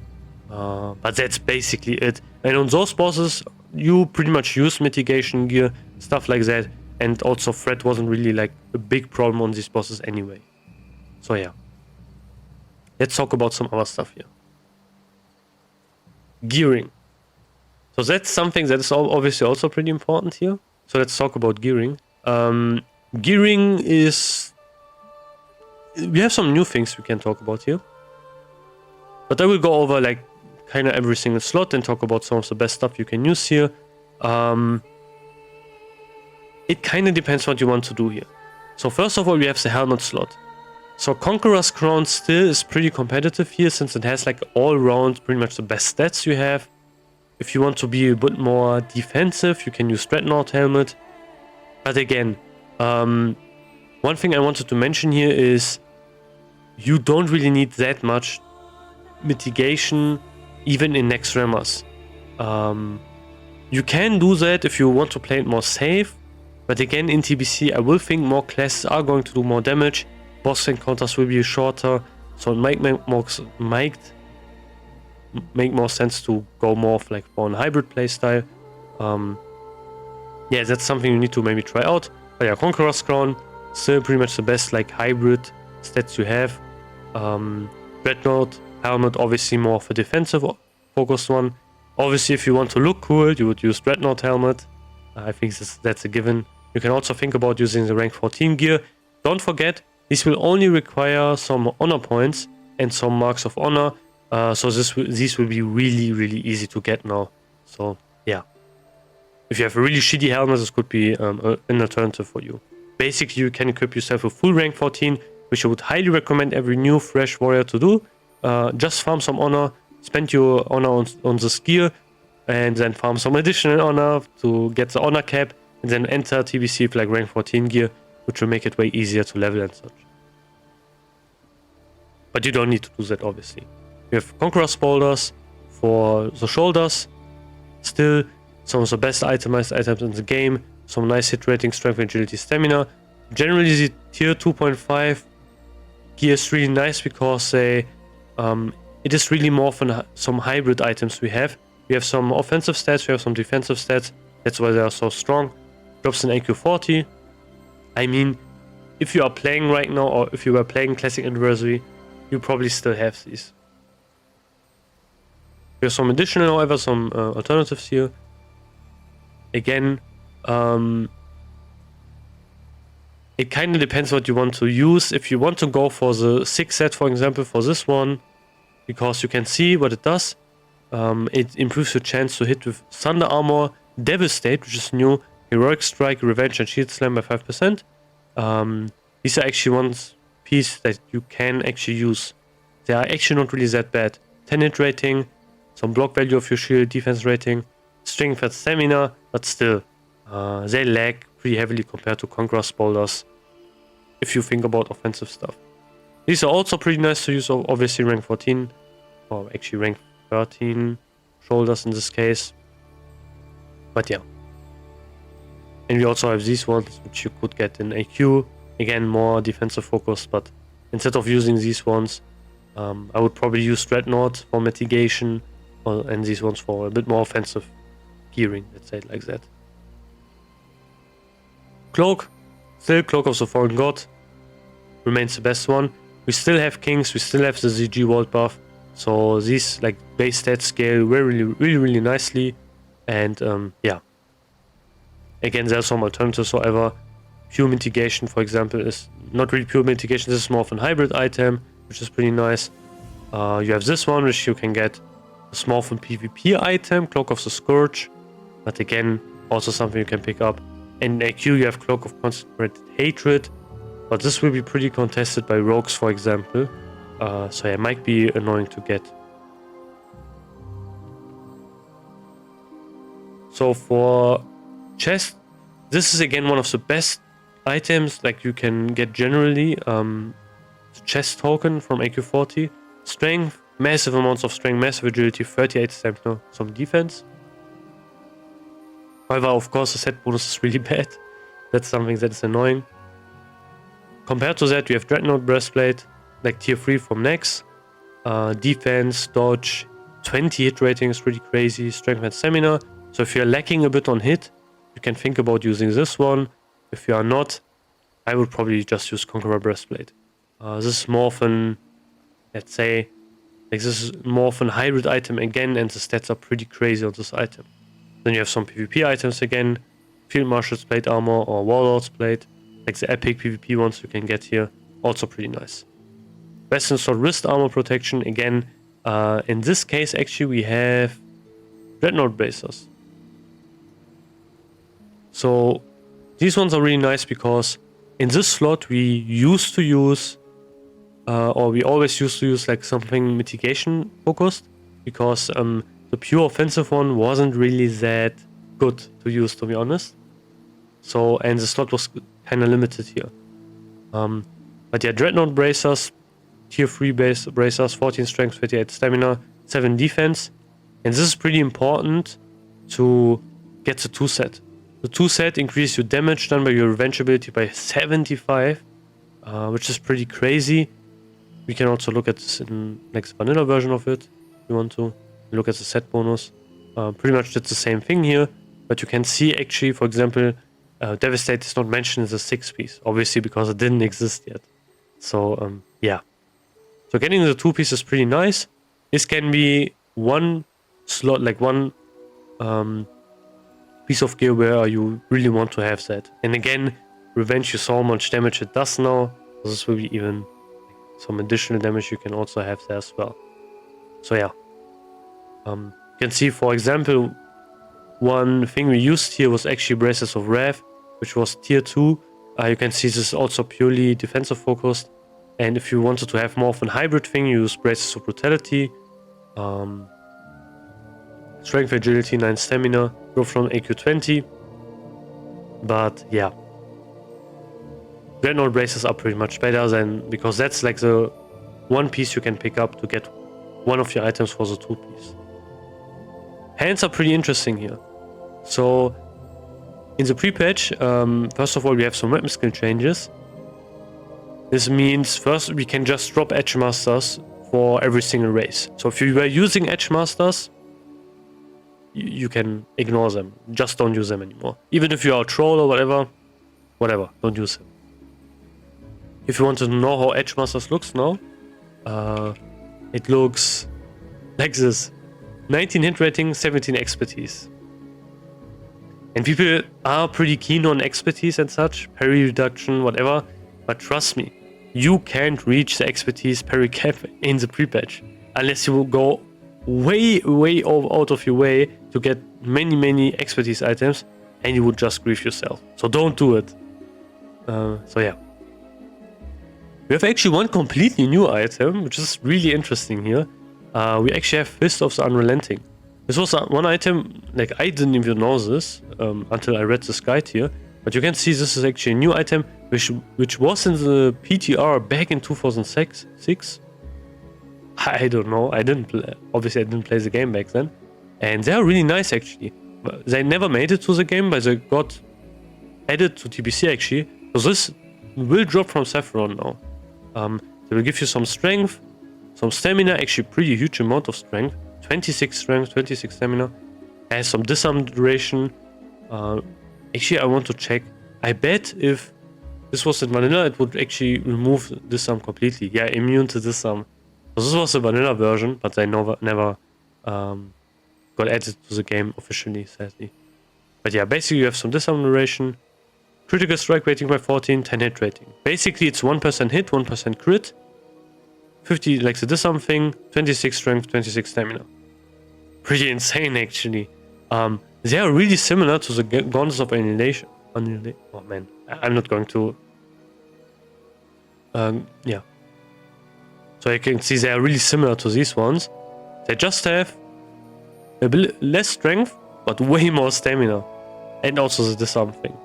But that's basically it. And on those bosses, you pretty much use mitigation gear, stuff like that. And also threat wasn't really like a big problem on these bosses anyway. So yeah. Let's talk about some other stuff here. Gearing. So that's something that is obviously also pretty important here. So let's talk about gearing. Gearing is... We have some new things we can talk about here. But I will go over like kind of every single slot and talk about some of the best stuff you can use here. It kind of depends what you want to do here. So first of all, we have the helmet slot. So Conqueror's Crown still is pretty competitive here, since it has like all round pretty much the best stats you have. If you want to be a bit more defensive, you can use Dreadnought Helmet. But again, one thing I wanted to mention here is you don't really need that much mitigation even in next Rammers. You can do that if you want to play it more safe. But again, in TBC, I will think more classes are going to do more damage. Boss encounters will be shorter, so it might make more sense to go more of like one hybrid playstyle. Yeah, that's something you need to maybe try out. But yeah, Conqueror's Crown, still pretty much the best like hybrid stats you have. Dreadnought Helmet, obviously more of a defensive focused one. Obviously, if you want to look cool, you would use Dreadnought Helmet. I think that's a given. You can also think about using the rank 14 gear. Don't forget, these will only require some honor points and some marks of honor. So these will be really, really easy to get now. So yeah. If you have a really shitty helmet, this could be an alternative for you. Basically, you can equip yourself with full rank 14, which I would highly recommend every new fresh warrior to do. Just farm some honor, spend your honor on this gear, and then farm some additional honor to get the honor cap, and then enter TBC with like rank 14 gear, which will make it way easier to level and such. But you don't need to do that, obviously. You have Conqueror's Boulders for the shoulders. Still, some of the best itemized items in the game. Some nice hit rating, strength, agility, stamina. Generally, the tier 2.5 gear is really nice because it is really more than some hybrid items we have. We have some offensive stats, we have some defensive stats. That's why they are so strong. Drops an AQ 40. I mean, if you are playing right now, or if you were playing Classic Anniversary, you probably still have these. We have some additional, however, some alternatives here. Again, it kind of depends what you want to use. If you want to go for the 6 set, for example, for this one, because you can see what it does. It improves your chance to hit with Thunder Armor, Devastate, which is new, Heroic Strike, Revenge, and Shield Slam by 5%. These are actually one piece that you can actually use. They are actually not really that bad. 10 hit rating, some block value of your shield, defense rating, strength and stamina, but still, they lag pretty heavily compared to Conqueror's Boulders if you think about offensive stuff. These are also pretty nice to use, obviously rank 14, or actually rank 13 shoulders in this case. But yeah. And we also have these ones, which you could get in AQ. Again, more defensive focus, but instead of using these ones, I would probably use Dreadnought for mitigation, and these ones for a bit more offensive gearing, let's say it like that. Cloak, still Cloak of the Fallen God, remains the best one. We still have Kings, we still have the ZG World buff, so these like base stats scale really nicely, and yeah. Again, there are some alternatives, however. Pure mitigation, for example, is not really pure mitigation. This is more of an hybrid item, which is pretty nice. You have this one, which you can get a small from PvP item, Cloak of the Scourge, but again, also something you can pick up. And in AQ, you have Cloak of Consecrated Hatred, but this will be pretty contested by rogues, for example. So it might be annoying to get. So for chest, this is again one of the best items like you can get generally. chest token from AQ40. Strength, massive amounts of strength, massive agility, 38 stamina, some defense. However, of course, the set bonus is really bad. That's something that is annoying. Compared to that, we have Dreadnought Breastplate, like tier 3 from Nex. Defense, dodge, 20 hit rating is pretty crazy, strength and stamina. So if you're lacking a bit on hit, you can think about using this one. If you are not, I would probably just use Conqueror Breastplate. This is more of an, let's say, like this is more of an hybrid item again, and the stats are pretty crazy on this item. Then you have some PvP items again, Field Marshal's Plate Armor or Warlord's Plate, like the epic PvP ones you can get here, also pretty nice. Western Sword Wrist Armor Protection, again, in this case actually we have Dreadnought Bracers. So these ones are really nice because in this slot we used to use, or we always used to use like something mitigation focused, because the pure offensive one wasn't really that good to use, to be honest. So, and the slot was kind of limited here. But yeah, Dreadnought Bracers, tier 3 base bracers, 14 strength, 38 stamina, 7 defense. And this is pretty important to get the 2 set. The 2 set increases your damage done by your revenge ability by 75, which is pretty crazy. We can also look at this in next vanilla version of it, if you want to. Look at the set bonus. Pretty much did the same thing here, but you can see actually, for example, Devastate is not mentioned as a 6 piece, obviously because it didn't exist yet. So yeah. So getting the 2 piece is pretty nice. This can be one slot, like one piece of gear where you really want to have that. And again, Revenge, you saw how much damage it does now. So this will be even some additional damage you can also have there as well. So yeah. You can see, for example, one thing we used here was actually Braces of Wrath, which was tier 2. You can see this is also purely defensive focused. And if you wanted to have more of a hybrid thing, you use Braces of Brutality. Strength, Agility, 9 Stamina, go from AQ20. But yeah. Dreadnought Braces are pretty much better than, because that's like the one piece you can pick up to get one of your items for the 2 piece. Hands are pretty interesting here. So in the pre-patch, first of all, we have some weapon skill changes. This means first we can just drop Edge Masters for every single race. So if you were using Edge Masters, you can ignore them. Just don't use them anymore. Even if you are a troll or whatever, don't use them. If you want to know how Edge Masters looks now, it looks like this. 19 hit rating, 17 expertise. And people are pretty keen on expertise and such, parry reduction, whatever. But trust me, you can't reach the expertise parry cap in the pre-patch unless you will go way out of your way to get many expertise items, and you would just grief yourself. So don't do it. So yeah. We have actually one completely new item, which is really interesting here. We actually have Fist of the Unrelenting. This was one item, like I didn't even know this until I read this guide here. But you can see this is actually a new item, which was in the PTR back in 2006. I don't know. Obviously I didn't play the game back then. And they are really nice actually. They never made it to the game, but they got added to TBC actually. So this will drop from Saffron now. They will give you some strength, some stamina, actually pretty huge amount of strength. 26 strength, 26 stamina. Has some disarm duration. Actually, I want to check. I bet if this was in vanilla, it would actually remove disarm completely. Yeah, immune to disarm. So this was the vanilla version, but they never got added to the game officially, sadly. But yeah, basically you have some disarm duration. Critical strike rating by 14, 10 hit rating. Basically it's 1% hit, 1% crit. 50 like the disarm thing, 26 strength, 26 stamina. Pretty insane actually. They are really similar to the Goddess of Annihilation. Oh man, I'm not going to... yeah. So you can see they are really similar to these ones. They just have a bit less strength, but way more stamina. And also the disarm thing.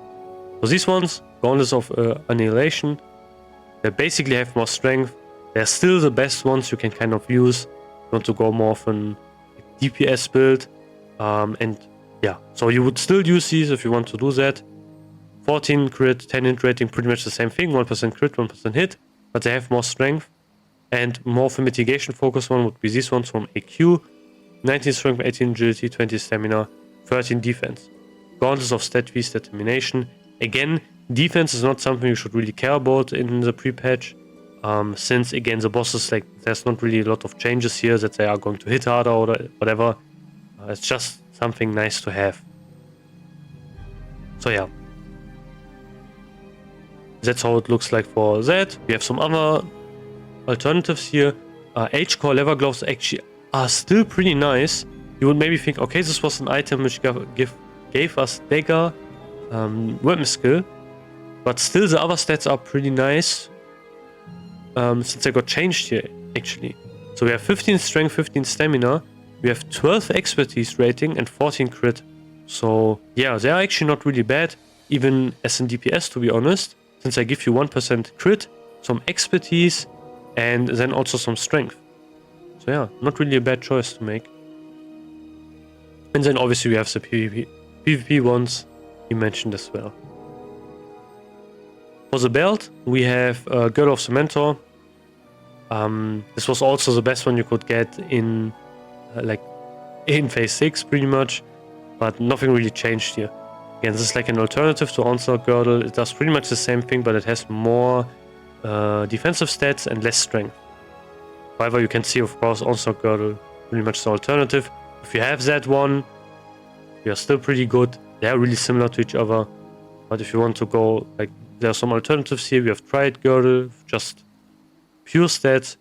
So these ones, Goddess of Annihilation, they basically have more strength, They're still the best ones you can kind of use. You want to go more of an DPS build. And yeah, so you would still use these if you want to do that. 14 crit, 10 hit rating, pretty much the same thing. 1% crit, 1% hit, but they have more strength. And more of a mitigation focus one would be these ones from AQ. 19 strength, 18 agility, 20 stamina, 13 defense. Regardless of stat V's determination. Again, defense is not something you should really care about in the pre-patch. Since again the bosses, like, there's not really a lot of changes here that they are going to hit harder or whatever. It's just something nice to have. So yeah, that's how it looks like for that. We have some other alternatives here. H-core leather gloves actually are still pretty nice. You would maybe think, okay, this was an item which gave us dagger weapon skill, but still the other stats are pretty nice. Since they got changed here, actually. So we have 15 strength, 15 stamina, we have 12 expertise rating and 14 crit. So yeah, they are actually not really bad, even as in DPS, to be honest, since I give you 1% crit, some expertise, and then also some strength. So yeah, not really a bad choice to make. And then obviously we have the PvP ones you mentioned as well. For the belt, we have Girdle of the Mentor. This was also the best one you could get in in phase 6 pretty much, but nothing really changed here. Again, this is like an alternative to Onslaught Girdle. It does pretty much the same thing, but it has more defensive stats and less strength. However, you can see, of course, Onslaught Girdle pretty much the alternative. If you have that one, you are still pretty good. They are really similar to each other. But if you want to go, like, there are some alternatives here. We have Triad Girdle, just pure stats.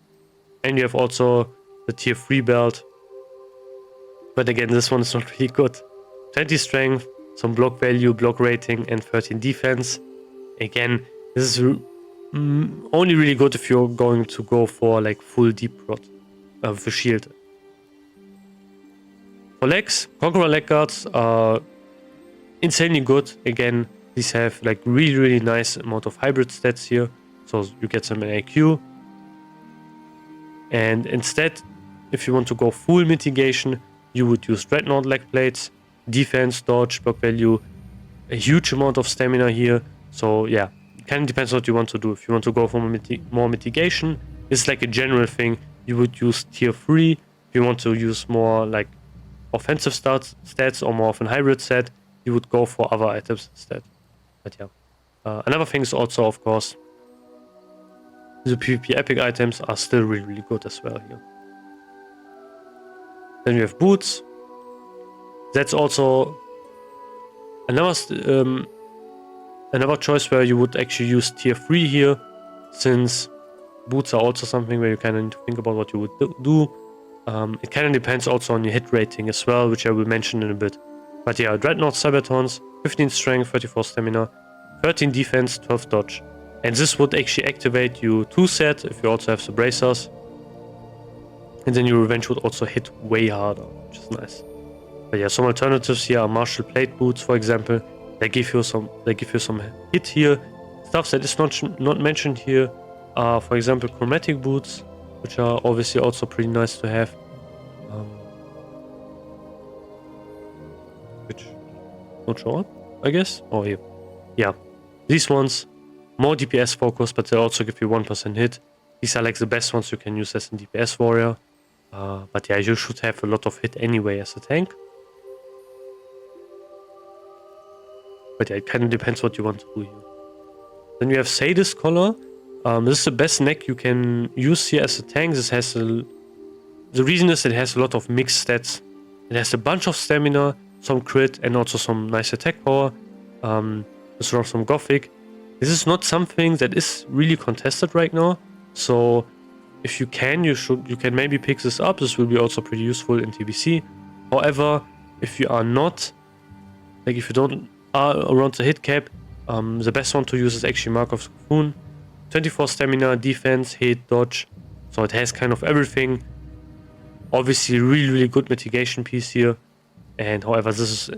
And you have also the tier 3 belt. But again, this one is not really good. 20 strength, some block value, block rating, and 13 defense. Again, this is only really good if you're going to go for like full deep rot with a shield. For legs, Conqueror leg guards are insanely good. Again, these have like really nice amount of hybrid stats here, so you get some in AQ. And instead, if you want to go full mitigation, you would use Dreadnought leg plates, defense, dodge, block value, a huge amount of stamina here. So yeah, it kind of depends what you want to do. If you want to go for more mitigation, it's like a general thing. You would use tier 3. If you want to use more like offensive stats or more of a hybrid set, you would go for other items instead. But yeah, another thing is also, of course, the PvP epic items are still really good as well here. Then we have boots. That's also another choice where you would actually use tier 3 here, since boots are also something where you kind of need to think about what you would do. It kind of depends also on your hit rating as well, which I will mention in a bit. But yeah, Dreadnought Sabatons, 15 strength, 34 stamina, 13 defense, 12 dodge. And this would actually activate you 2 set if you also have the bracers. And then your revenge would also hit way harder, which is nice. But yeah, some alternatives here are martial plate boots, for example. They give you some hit here. Stuff that is not mentioned here are, for example, chromatic boots, which are obviously also pretty nice to have. Which not show up, I guess. Oh here. Yeah. These ones, more DPS focused, but they also give you 1% hit. These are like the best ones you can use as a DPS warrior. But yeah, you should have a lot of hit anyway as a tank. But yeah, it kind of depends what you want to do here. Then we have Sadist Collar. This is the best neck you can use here as a tank. This has the reason is it has a lot of mixed stats. It has a bunch of stamina, some crit, and also some nice attack power. There's also some gothic. This is not something that is really contested right now. So if you can, you can maybe pick this up. This will be also pretty useful in TBC. However, if you are not, like if you don't are around the hit cap, the best one to use is actually Mark of Scoon. 24 stamina, defense, hit, dodge. So it has kind of everything. Obviously, really good mitigation piece here. And however, this is,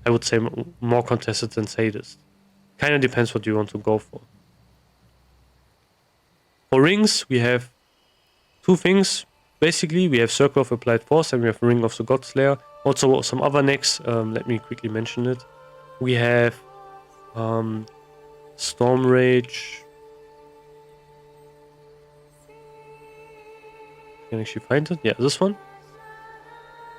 I would say, more contested than Sadist. Kind of depends what you want to go for. For rings, we have two things. Basically, we have Circle of Applied Force and we have Ring of the God Slayer. Also, some other necks. Let me quickly mention it. We have Storm Rage. Can I actually find it? Yeah, this one.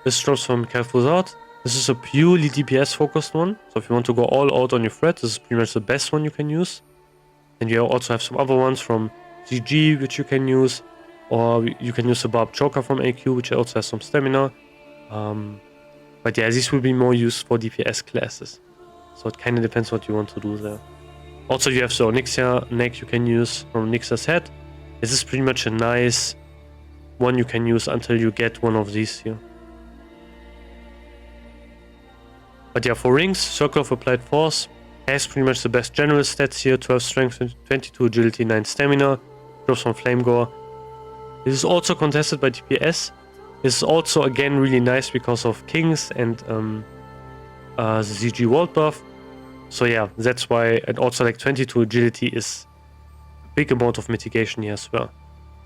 This drops from Calfuzard. This is a purely DPS focused one. So if you want to go all out on your threat, this is pretty much the best one you can use. And you also have some other ones from GG which you can use. Or you can use the Barb Joker from AQ, which also has some stamina. But yeah, these will be more used for DPS classes. So it kind of depends what you want to do there. Also, you have the Onyxia neck you can use from Onyxia's head. This is pretty much a nice one you can use until you get one of these here. But yeah, for rings, Circle of Applied Force has pretty much the best general stats here. 12 strength, 22 agility, 9 stamina. Drops from Flame Gore. This is also contested by DPS. This is also again really nice because of Kings and the ZG World buff. So yeah, that's why, and also like 22 agility is a big amount of mitigation here as well.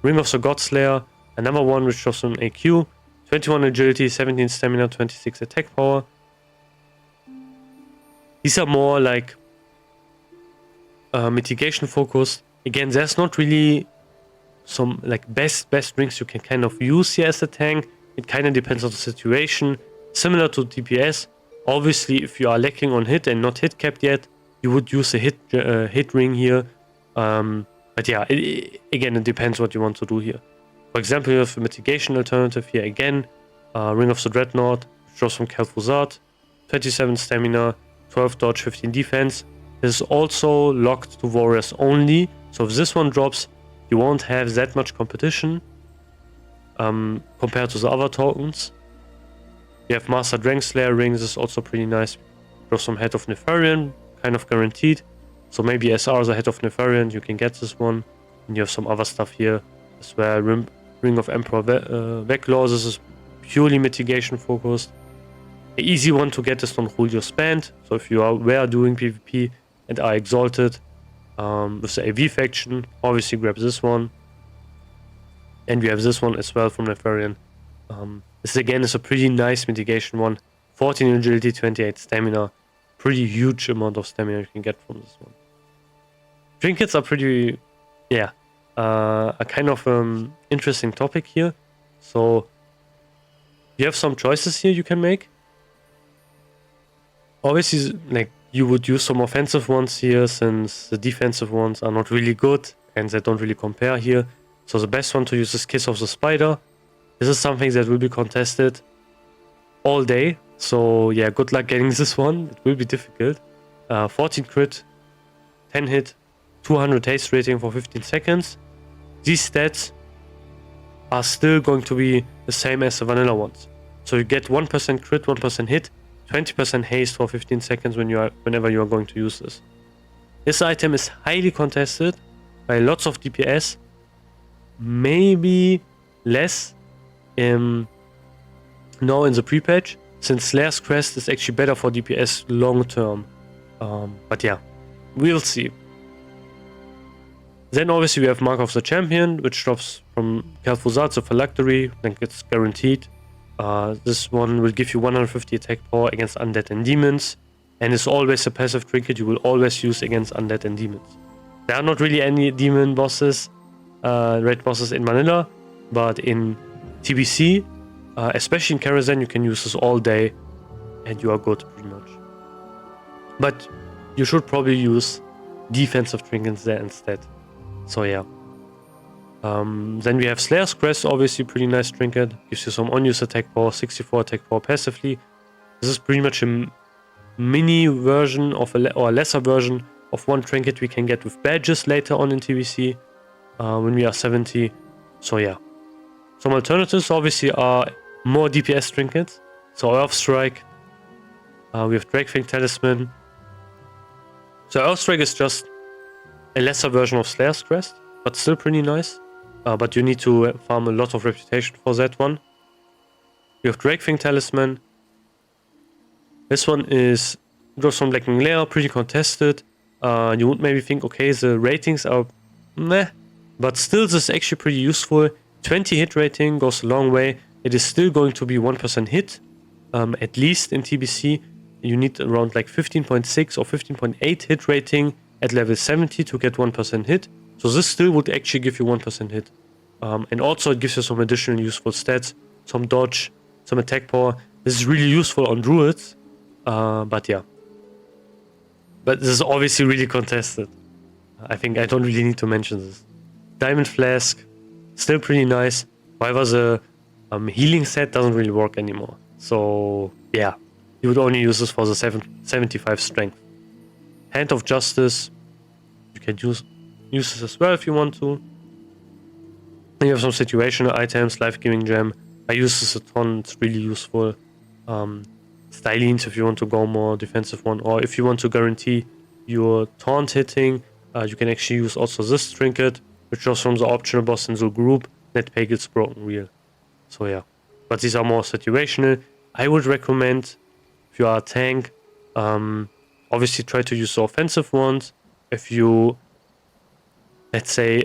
Ring of the God Slayer, another one which drops from AQ. 21 agility, 17 stamina, 26 attack power. These are more like mitigation focused. Again, there's not really some like best rings you can kind of use here as a tank. It kind of depends on the situation. Similar to DPS, obviously if you are lacking on hit and not hit capped yet, you would use a hit ring here. But yeah, again, it depends what you want to do here. For example, you have a mitigation alternative here again. Ring of the Dreadnought, which draws from Calfuzard. 27 stamina, 12 dodge, 15 defense. This is also locked to warriors only. So if this one drops, you won't have that much competition compared to the other tokens. You have Master Dragon Slayer ring. This is also pretty nice. Draws from Head of Nefarian, kind of guaranteed. So maybe SR the Head of Nefarian, you can get this one. And you have some other stuff here as well. Ring of Emperor Veclaw. This is purely mitigation focused. An easy one to get is on Julio Spand. So if you were doing PvP and are exalted with the AV faction, obviously grab this one. And we have this one as well from Nefarian. This again is a pretty nice mitigation one. 14 agility, 28 stamina. Pretty huge amount of stamina you can get from this one. Trinkets are pretty, yeah, a kind of interesting topic here. So you have some choices here you can make. Obviously, like, you would use some offensive ones here since the defensive ones are not really good and they don't really compare here. So the best one to use is Kiss of the Spider. This is something that will be contested all day. So yeah, good luck getting this one. It will be difficult. 14 crit, 10 hit, 200 haste rating for 15 seconds. These stats are still going to be the same as the vanilla ones. So you get 1% crit, 1% hit, 20% haste for 15 seconds whenever you are going to use this. This item is highly contested by lots of DPS. Maybe less now in the pre-patch, since Slayer's Crest is actually better for DPS long term. But yeah, we'll see. Then obviously we have Mark of the Champion, which drops from Calfuzard, the Phylactery, then it's guaranteed. This one will give you 150 attack power against undead and demons, and is always a passive trinket you will always use against undead and demons. There are not really any demon bosses, raid bosses in vanilla, but in TBC, especially in Karazhan, you can use this all day and you are good pretty much. But you should probably use defensive trinkets there instead. So yeah. Then we have Slayer's Crest, obviously pretty nice trinket. Gives you some on-use attack power, 64 attack power passively. This is pretty much a mini version of or a lesser version of one trinket we can get with badges later on in TBC when we are 70. So yeah. Some alternatives obviously are more DPS trinkets. So Earth Strike. We have Drakefang Talisman. So Earth Strike is just a lesser version of Slayer's Crest, but still pretty nice. But you need to farm a lot of reputation for that one. You have Drakefang Talisman. This one is just from Blacking Lair, pretty contested. You would maybe think, okay, the ratings are meh, but still this is actually pretty useful. 20 hit rating goes a long way. It is still going to be 1% hit, at least in TBC. You need around like 15.6 or 15.8 hit rating at level 70 to get 1% hit. So this still would actually give you 1% hit. And also it gives you some additional useful stats, some dodge, some attack power. This is really useful on druids, but yeah. But this is obviously really contested. I think I don't really need to mention this. Diamond Flask, still pretty nice. However, the healing set doesn't really work anymore. So yeah, you would only use this for the 75 strength. Hand of Justice, you can use this as well if you want to. Then you have some situational items, Life-Giving Gem. I use this a ton, it's really useful. Stylines if you want to go more defensive one, or if you want to guarantee your taunt hitting, you can actually use also this trinket, which was from the optional boss in the group, Net Pagel's Broken Wheel. So yeah, but these are more situational. I would recommend, if you are a tank, obviously try to use the offensive ones. If you, let's say,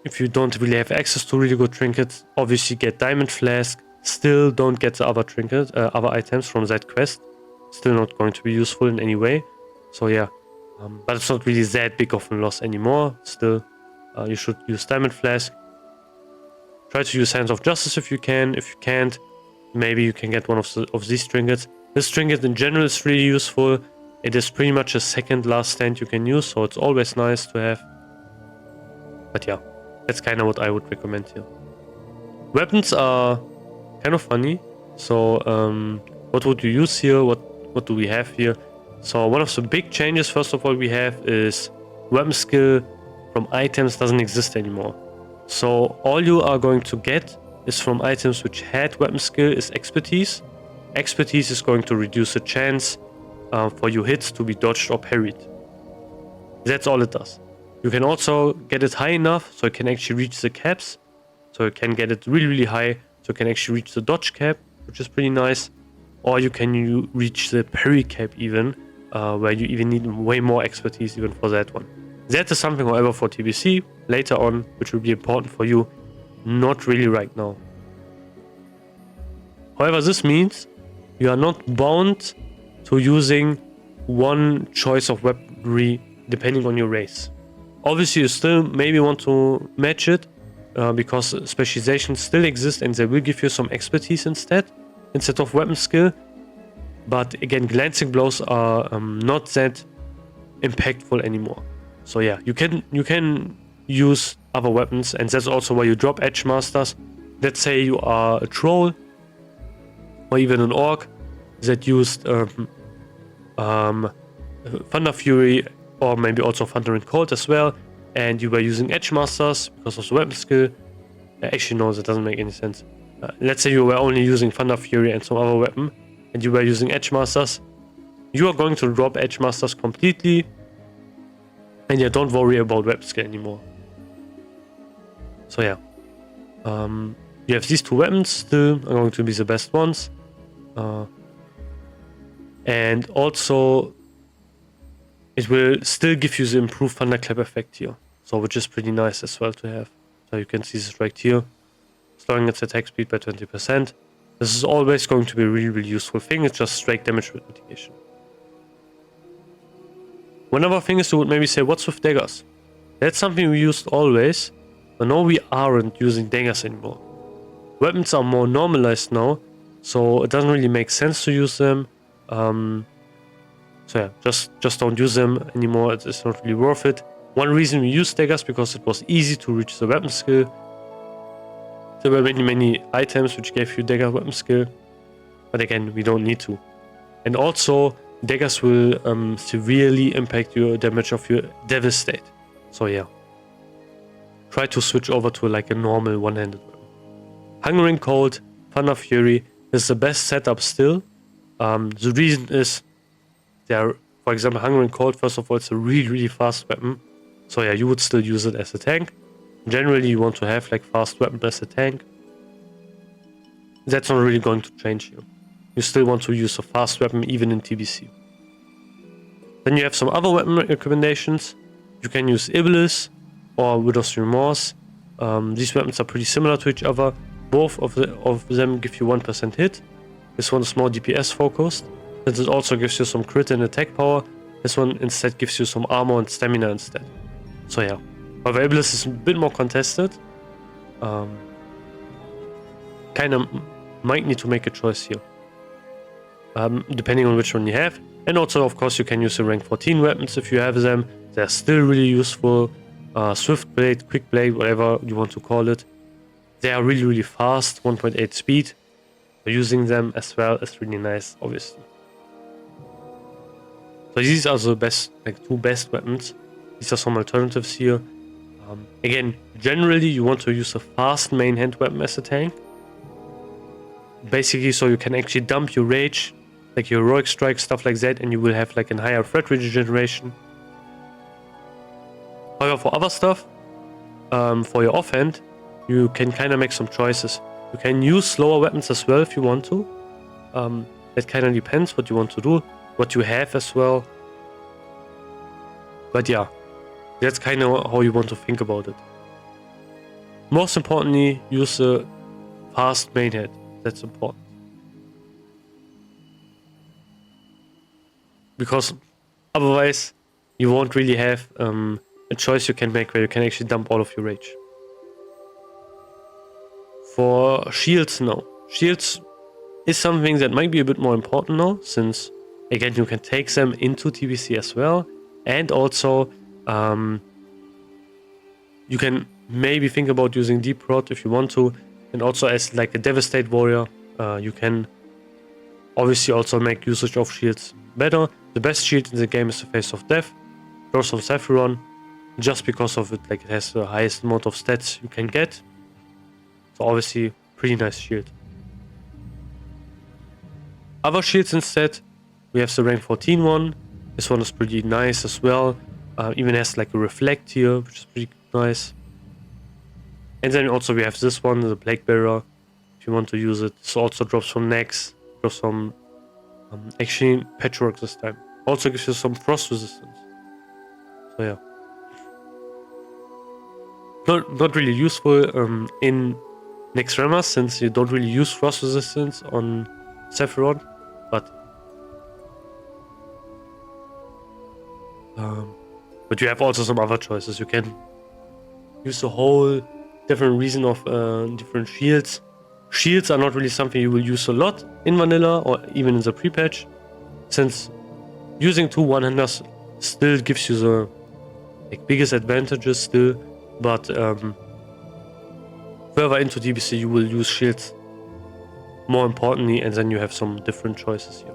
if you don't really have access to really good trinkets, obviously get Diamond Flask. Still don't get the other trinkets, other items from that quest. Still not going to be useful in any way. So yeah, but it's not really that big of a loss anymore. Still, you should use Diamond Flask. Try to use Hands of Justice if you can. If you can't, maybe you can get one of these trinkets. This trinket in general is really useful. It is pretty much a second last stand you can use, so it's always nice to have. But yeah, that's kind of what I would recommend here. Weapons are kind of funny. So what would you use here? What do we have here? So one of the big changes, first of all, we have is weapon skill from items doesn't exist anymore. So all you are going to get is from items which had weapon skill is expertise. Expertise is going to reduce the chance for your hits to be dodged or parried. That's all it does. You can also get it high enough so it can actually reach the caps. So you can get it really, really high so you can actually reach the dodge cap, which is pretty nice. Or you can reach the parry cap even, where you even need way more expertise even for that one. That is something, however, for TBC later on, which will be important for you. Not really right now. However, this means you are not bound to using one choice of weaponry depending on your race. Obviously, you still maybe want to match it because specializations still exist and they will give you some expertise instead of weapon skill. But again, glancing blows are not that impactful anymore. So yeah, you can use other weapons, and that's also why you drop Edge Masters. Let's say you are a troll or even an orc that used Thunder Fury or maybe also Thunder and Cold as well, and you were using Edge Masters because of the weapon skill. Actually, no, that doesn't make any sense. Let's say you were only using Thunder Fury and some other weapon, and you were using Edge Masters. You are going to drop Edge Masters completely, and yeah, don't worry about weapon skill anymore. So yeah, you have these two weapons still are going to be the best ones, and also it will still give you the improved thunderclap effect here, so which is pretty nice as well to have. So you can see this right here, slowing its attack speed by 20%. This is always going to be a really, really useful thing. It's just straight damage mitigation. One other thing is you would maybe say, what's with daggers? That's something we used always, but now we aren't using daggers anymore. Weapons are more normalized now, so it doesn't really make sense to use them. So yeah, just don't use them anymore. It's not really worth it. One reason we used daggers because it was easy to reach the weapon skill. There were many items which gave you dagger weapon skill, but again, we don't need to. And also, daggers will severely impact your damage of your Devastate. So yeah, try to switch over to like a normal one-handed weapon. Hungering Cold, Thunder Fury is the best setup still. The reason is, for example, Hungering Cold, first of all, it's a really, really fast weapon. So yeah, you would still use it as a tank. Generally, you want to have like fast weapon as a tank. That's not really going to change you. You still want to use a fast weapon even in TBC. Then you have some other weapon recommendations. You can use Iblis or Widow's Remorse. These weapons are pretty similar to each other. Both of them give you 1% hit. This one is more DPS focused, since it also gives you some crit and attack power. This one instead gives you some armor and stamina instead. So yeah, but viability is a bit more contested. Kind of might need to make a choice here, depending on which one you have. And also, of course, you can use the rank 14 weapons if you have them. They're still really useful. Swift blade, quick blade, whatever you want to call it. They are really, really fast, 1.8 speed. So using them as well is really nice, obviously. So these are the best, like two best weapons. These are some alternatives here. Again, generally you want to use a fast main hand weapon as a tank. Basically, so you can actually dump your rage, like your heroic strike, stuff like that, and you will have like a higher threat regeneration. However, for other stuff, for your offhand, you can kind of make some choices. You can use slower weapons as well if you want to. That kind of depends what you want to do, what you have as well. But yeah, that's kind of how you want to think about it. Most importantly, use a fast main head. That's important. Because otherwise, you won't really have a choice you can make where you can actually dump all of your rage. For shields, no. Shields is something that might be a bit more important now, since again you can take them into TBC as well, and also you can maybe think about using deep prot if you want to, and also as like a devastate warrior, you can obviously also make usage of shields better. The best shield in the game is the Face of Death, Curse of Saffron, just because of it, like it has the highest amount of stats you can get. So obviously, pretty nice shield. Other shields instead, we have the rank 14 one. This one is pretty nice as well. Even has like a reflect here, which is pretty nice. And then also we have this one, the Plague Bearer, if you want to use it. This also drops from Nex, drops from actually Patchwork this time. Also gives you some frost resistance. So yeah. Not really useful in Next Rama, since you don't really use frost resistance on Saffron, but you have also some other choices. You can use a whole different reason of different shields. Shields are not really something you will use a lot in vanilla or even in the pre-patch, since using two one-handers still gives you the biggest advantages still, but further into DBC you will use shields more importantly, and then you have some different choices here.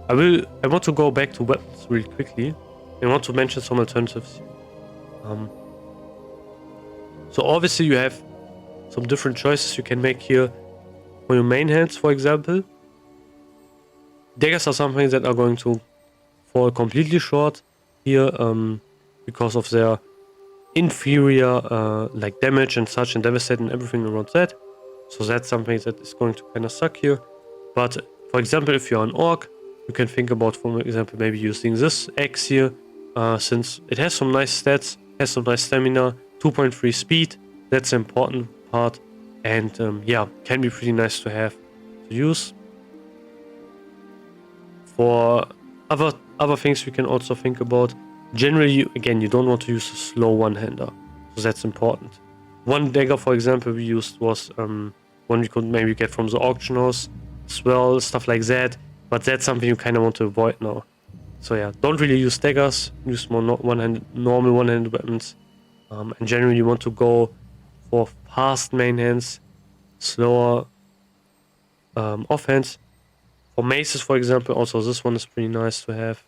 I want to go back to weapons really quickly and want to mention some alternatives here. So obviously you have some different choices you can make here for your main hands, for example. Daggers are something that are going to fall completely short here because of their inferior like damage and such, and devastate and everything around that. So that's something that is going to kind of suck here. But for example, if you're an orc, you can think about, for example, maybe using this axe here, since it has some nice stats, has some nice stamina, 2.3 speed. That's the important part, and yeah, can be pretty nice to have to use. For other things we can also think about. Generally, again, you don't want to use a slow one-hander, so that's important. One dagger, for example, we used was one we could maybe get from the auction house as well, stuff like that. But that's something you kind of want to avoid now. So yeah, don't really use daggers. Use more normal one-handed weapons. And generally, you want to go for fast main hands, slower offhands. For maces, for example, also this one is pretty nice to have.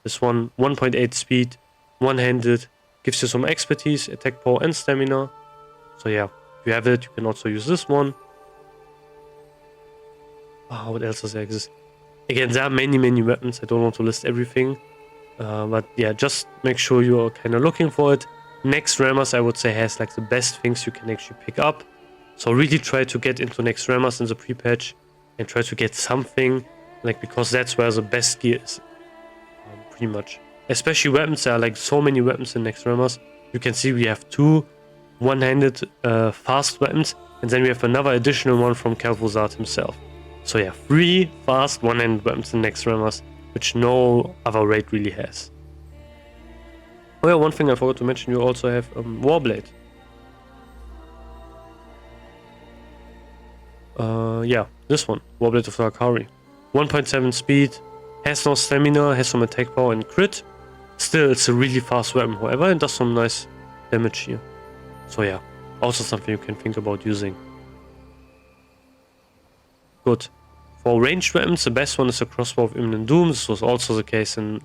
This one, 1.8 speed, one-handed, gives you some expertise, attack power, and stamina. So yeah, if you have it, you can also use this one. What else does there exist? Again, there are many weapons. I don't want to list everything. But yeah, just make sure you're kind of looking for it. Next Ramas, I would say, has like the best things you can actually pick up. So really try to get into Next Ramas in the pre-patch and try to get something, like, because that's where the best gear is. Pretty much. Especially weapons, there are like so many weapons in Next Ramas. You can see we have two one-handed fast weapons, and then we have another additional one from Kel'Thuzad himself. So yeah, 3 fast one-handed weapons in Next Rammers, which no other raid really has. Oh yeah, one thing I forgot to mention, you also have Warblade. Yeah, this one, Warblade of the Akari. 1.7 speed, has no stamina, has some attack power and crit. Still, it's a really fast weapon, however, and does some nice damage here. So yeah, also something you can think about using. Good. For ranged weapons, the best one is the crossbow of Imminent Doom. This was also the case in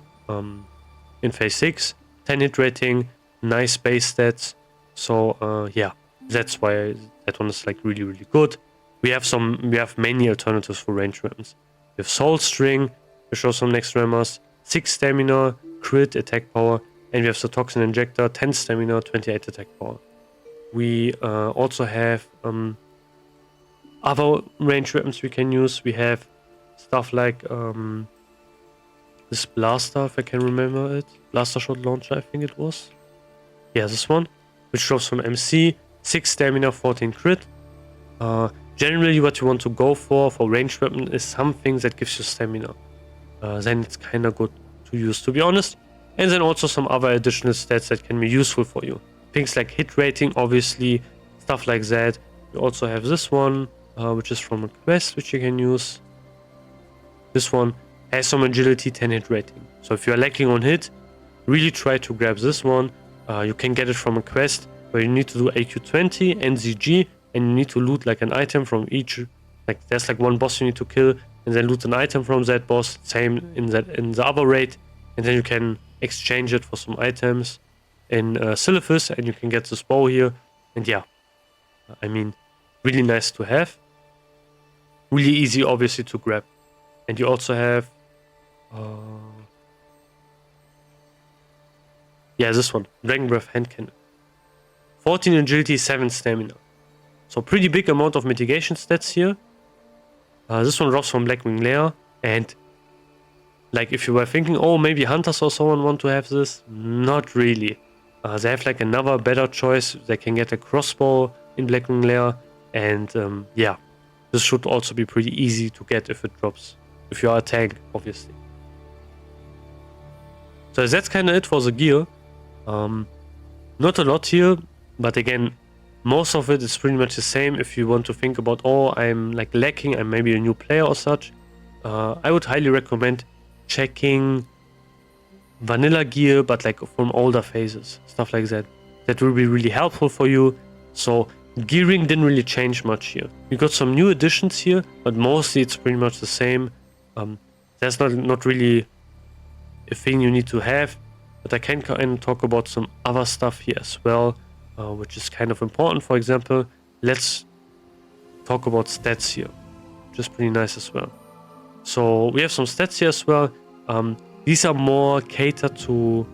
Phase 6. 10 hit rating, nice base stats. So yeah, that's why that one is like really, really good. We have many alternatives for ranged weapons. We have Soul String, which shows some Next Rammers, 6 stamina, crit, attack power, and we have the Toxin Injector, 10 stamina, 28 attack power. We also have other range weapons we can use. We have stuff like this blaster, if I can remember it. Blaster shot launcher, I think it was. Yeah, this one, which drops from MC, 6 stamina, 14 crit. Generally, what you want to go for ranged weapon is something that gives you stamina. Then it's kind of good to use, to be honest. And then also some other additional stats that can be useful for you. Things like hit rating, obviously, stuff like that. You also have this one, which is from a quest, which you can use. This one has some agility, 10 hit rating. So if you're lacking on hit, really try to grab this one. You can get it from a quest where you need to do AQ 20 and ZG, and you need to loot like an item from each. Like there's like one boss you need to kill, and then loot an item from that boss. Same in the other raid, and then you can exchange it for some items in Silphus, and you can get this bow here. And yeah, I mean, really nice to have. Really easy, obviously, to grab. And you also have yeah, this one, Dragon Breath Hand Cannon. 14 agility, 7 stamina. So pretty big amount of mitigation stats here. This one drops from Blackwing Lair, and like if you were thinking, oh, maybe hunters or someone want to have this, not really. They have like another better choice. They can get a crossbow in Blackwing Lair, and yeah, this should also be pretty easy to get if it drops. If you are a tank, obviously. So that's kind of it for the gear. Not a lot here, but again, most of it is pretty much the same. If you want to think about, oh, I'm like lacking, I'm maybe a new player or such, I would highly recommend checking vanilla gear, but like from older phases, stuff like that. That will be really helpful for you. So gearing didn't really change much here. You got some new additions here, but mostly it's pretty much the same. There's not really a thing you need to have, but I can kind of talk about some other stuff here as well, which is kind of important. For example, let's talk about stats here, which is pretty nice as well. So we have some stats here as well. These are more catered to,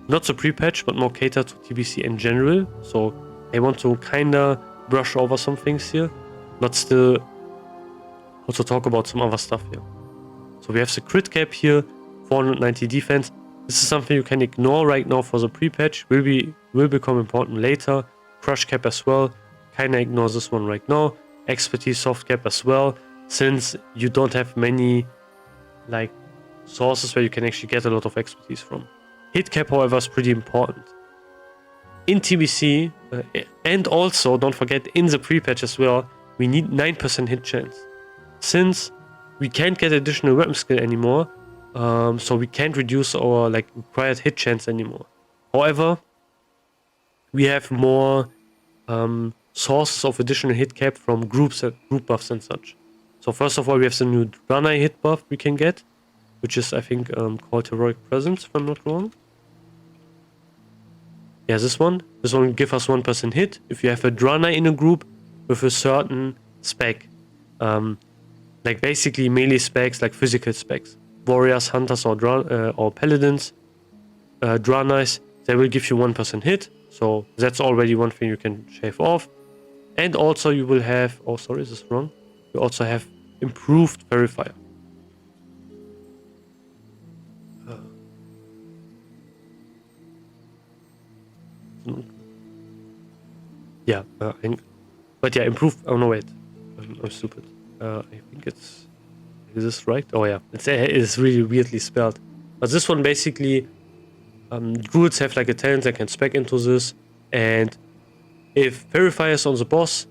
not the pre-patch, but more catered to TBC in general. So I want to kind of brush over some things here, but still also talk about some other stuff here. So we have the crit cap here, 490 defense. This is something you can ignore right now for the pre-patch. Will become important later. Crush cap as well. Kinda ignore this one right now. Expertise soft cap as well, since you don't have many like sources where you can actually get a lot of expertise from. Hit cap, however, is pretty important. In TBC, and also don't forget in the pre-patch as well, we need 9% hit chance. Since we can't get additional weapon skill anymore, so we can't reduce our like required hit chance anymore. However, we have more sources of additional hit cap from group buffs and such. So first of all, we have the new Draenei hit buff we can get, which is I think called Heroic Presence, if I'm not wrong. Yeah, this one. This one will give us 1% hit if you have a Draenei in a group with a certain spec. Like basically melee specs, like physical specs. Warriors, hunters, or paladins, Draenei, they will give you 1% hit. So that's already one thing you can shave off. And also you will have, oh sorry, is this wrong? You also have improved verifier. yeah, but yeah, improve. Oh no, wait, I'm stupid. I think it's, is this right? Oh yeah, it's really weirdly spelled. But this one basically, druids have like a talent that can spec into this, and if verifiers on the boss,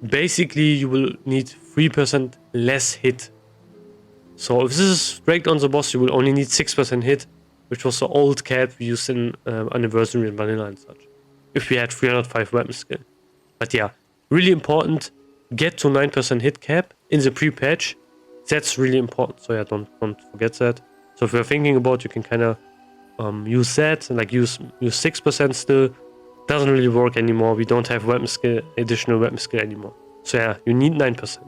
basically you will need 3% less hit. So if this is straight on the boss, you will only need 6% hit, which was the old cap we used in Anniversary and Vanilla and such. If we had 305 weapon skill. But yeah, really important, get to 9% hit cap in the pre-patch. That's really important, so yeah, don't forget that. So if you're thinking about, you can kind of use that, like use 6% still. Doesn't really work anymore. We don't have weapon skill, additional weapon skill anymore. So yeah, you need 9%.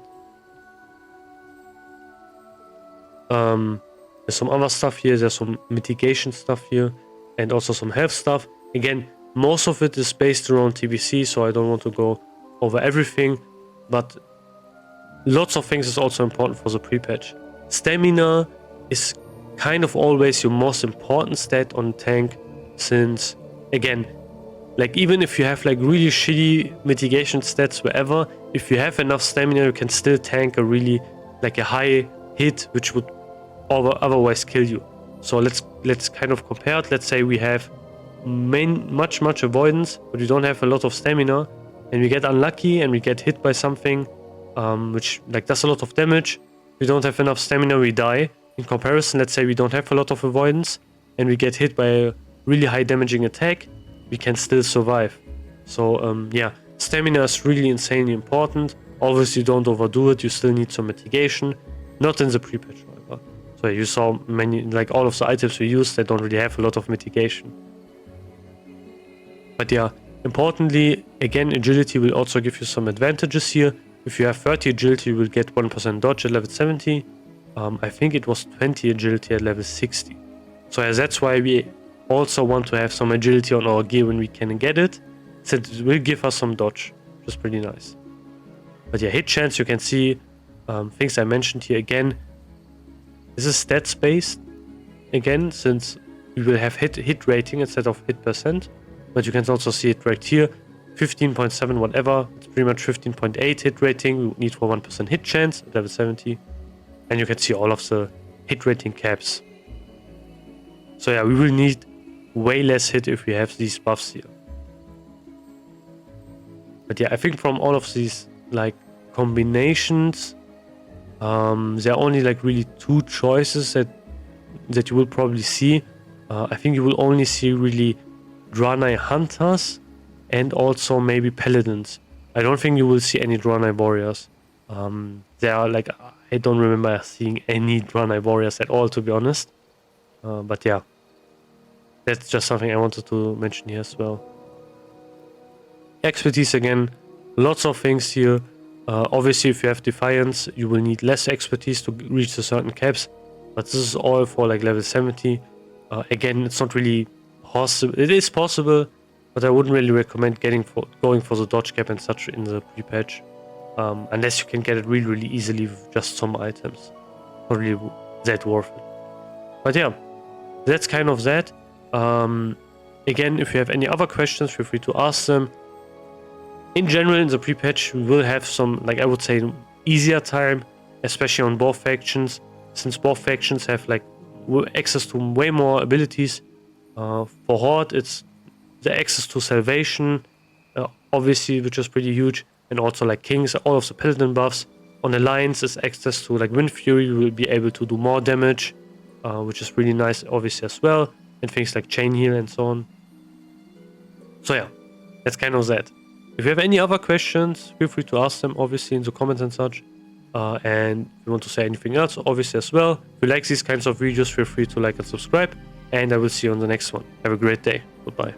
There's some other stuff here. There's some mitigation stuff here, and also some health stuff. Again, most of it is based around TBC, so I don't want to go over everything, but lots of things is also important for the pre-patch. Stamina is kind of always your most important stat on tank, since again, like even if you have like really shitty mitigation stats wherever, if you have enough stamina, you can still tank a really like a high hit, which would otherwise kill you. So let's kind of compare it. Let's say we have much avoidance, but we don't have a lot of stamina, and we get unlucky and we get hit by something which like does a lot of damage. We don't have enough stamina, we die. In comparison, let's say we don't have a lot of avoidance and we get hit by a really high damaging attack, we can still survive. So yeah, stamina is really insanely important. Obviously don't overdo it, you still need some mitigation. Not in the pre-patch, however. So you saw many, like all of the items we use, they don't really have a lot of mitigation. But yeah, importantly, again, agility will also give you some advantages here. If you have 30 agility, you will get 1% dodge at level 70. I think it was 20 agility at level 60. So yeah, that's why we also want to have some agility on our gear when we can get it, since it will give us some dodge, which is pretty nice. But yeah, hit chance, you can see things I mentioned here again. This is stats based, again, since we will have hit rating instead of hit percent. But you can also see it right here, 15.7 whatever, it's pretty much 15.8 hit rating, we need for 1% hit chance at level 70. And you can see all of the hit rating caps. So yeah, we will need way less hit if we have these buffs here. But yeah, I think from all of these like combinations, there are only like really two choices that you will probably see. I think you will only see really Draenei Hunters and also maybe Paladins. I don't think you will see any Draenei Warriors. There are like, I don't remember seeing any Draenei Warriors at all, to be honest. But yeah, that's just something I wanted to mention here as well. Expertise again, lots of things here. Obviously, if you have Defiance, you will need less expertise to reach the certain caps. But this is all for like level 70. Again, it's not really possible. It is possible, but I wouldn't really recommend going for the dodge cap and such in the pre-patch. Unless you can get it really easily with just some items. Not really that worth it. But yeah, that's kind of that. Again, if you have any other questions, feel free to ask them. In general, in the pre-patch, we will have some, like I would say, easier time, especially on both factions, since both factions have like access to way more abilities. For Horde, it's the access to Salvation, obviously, which is pretty huge, and also like Kings, all of the Paladin buffs. On Alliance, is access to like Wind Fury, you will be able to do more damage, which is really nice, obviously, as well, and things like Chain Heal and so on. So yeah, that's kind of that. If you have any other questions, feel free to ask them, obviously, in the comments and such. And if you want to say anything else, obviously, as well. If you like these kinds of videos, feel free to like and subscribe. And I will see you on the next one. Have a great day. Goodbye.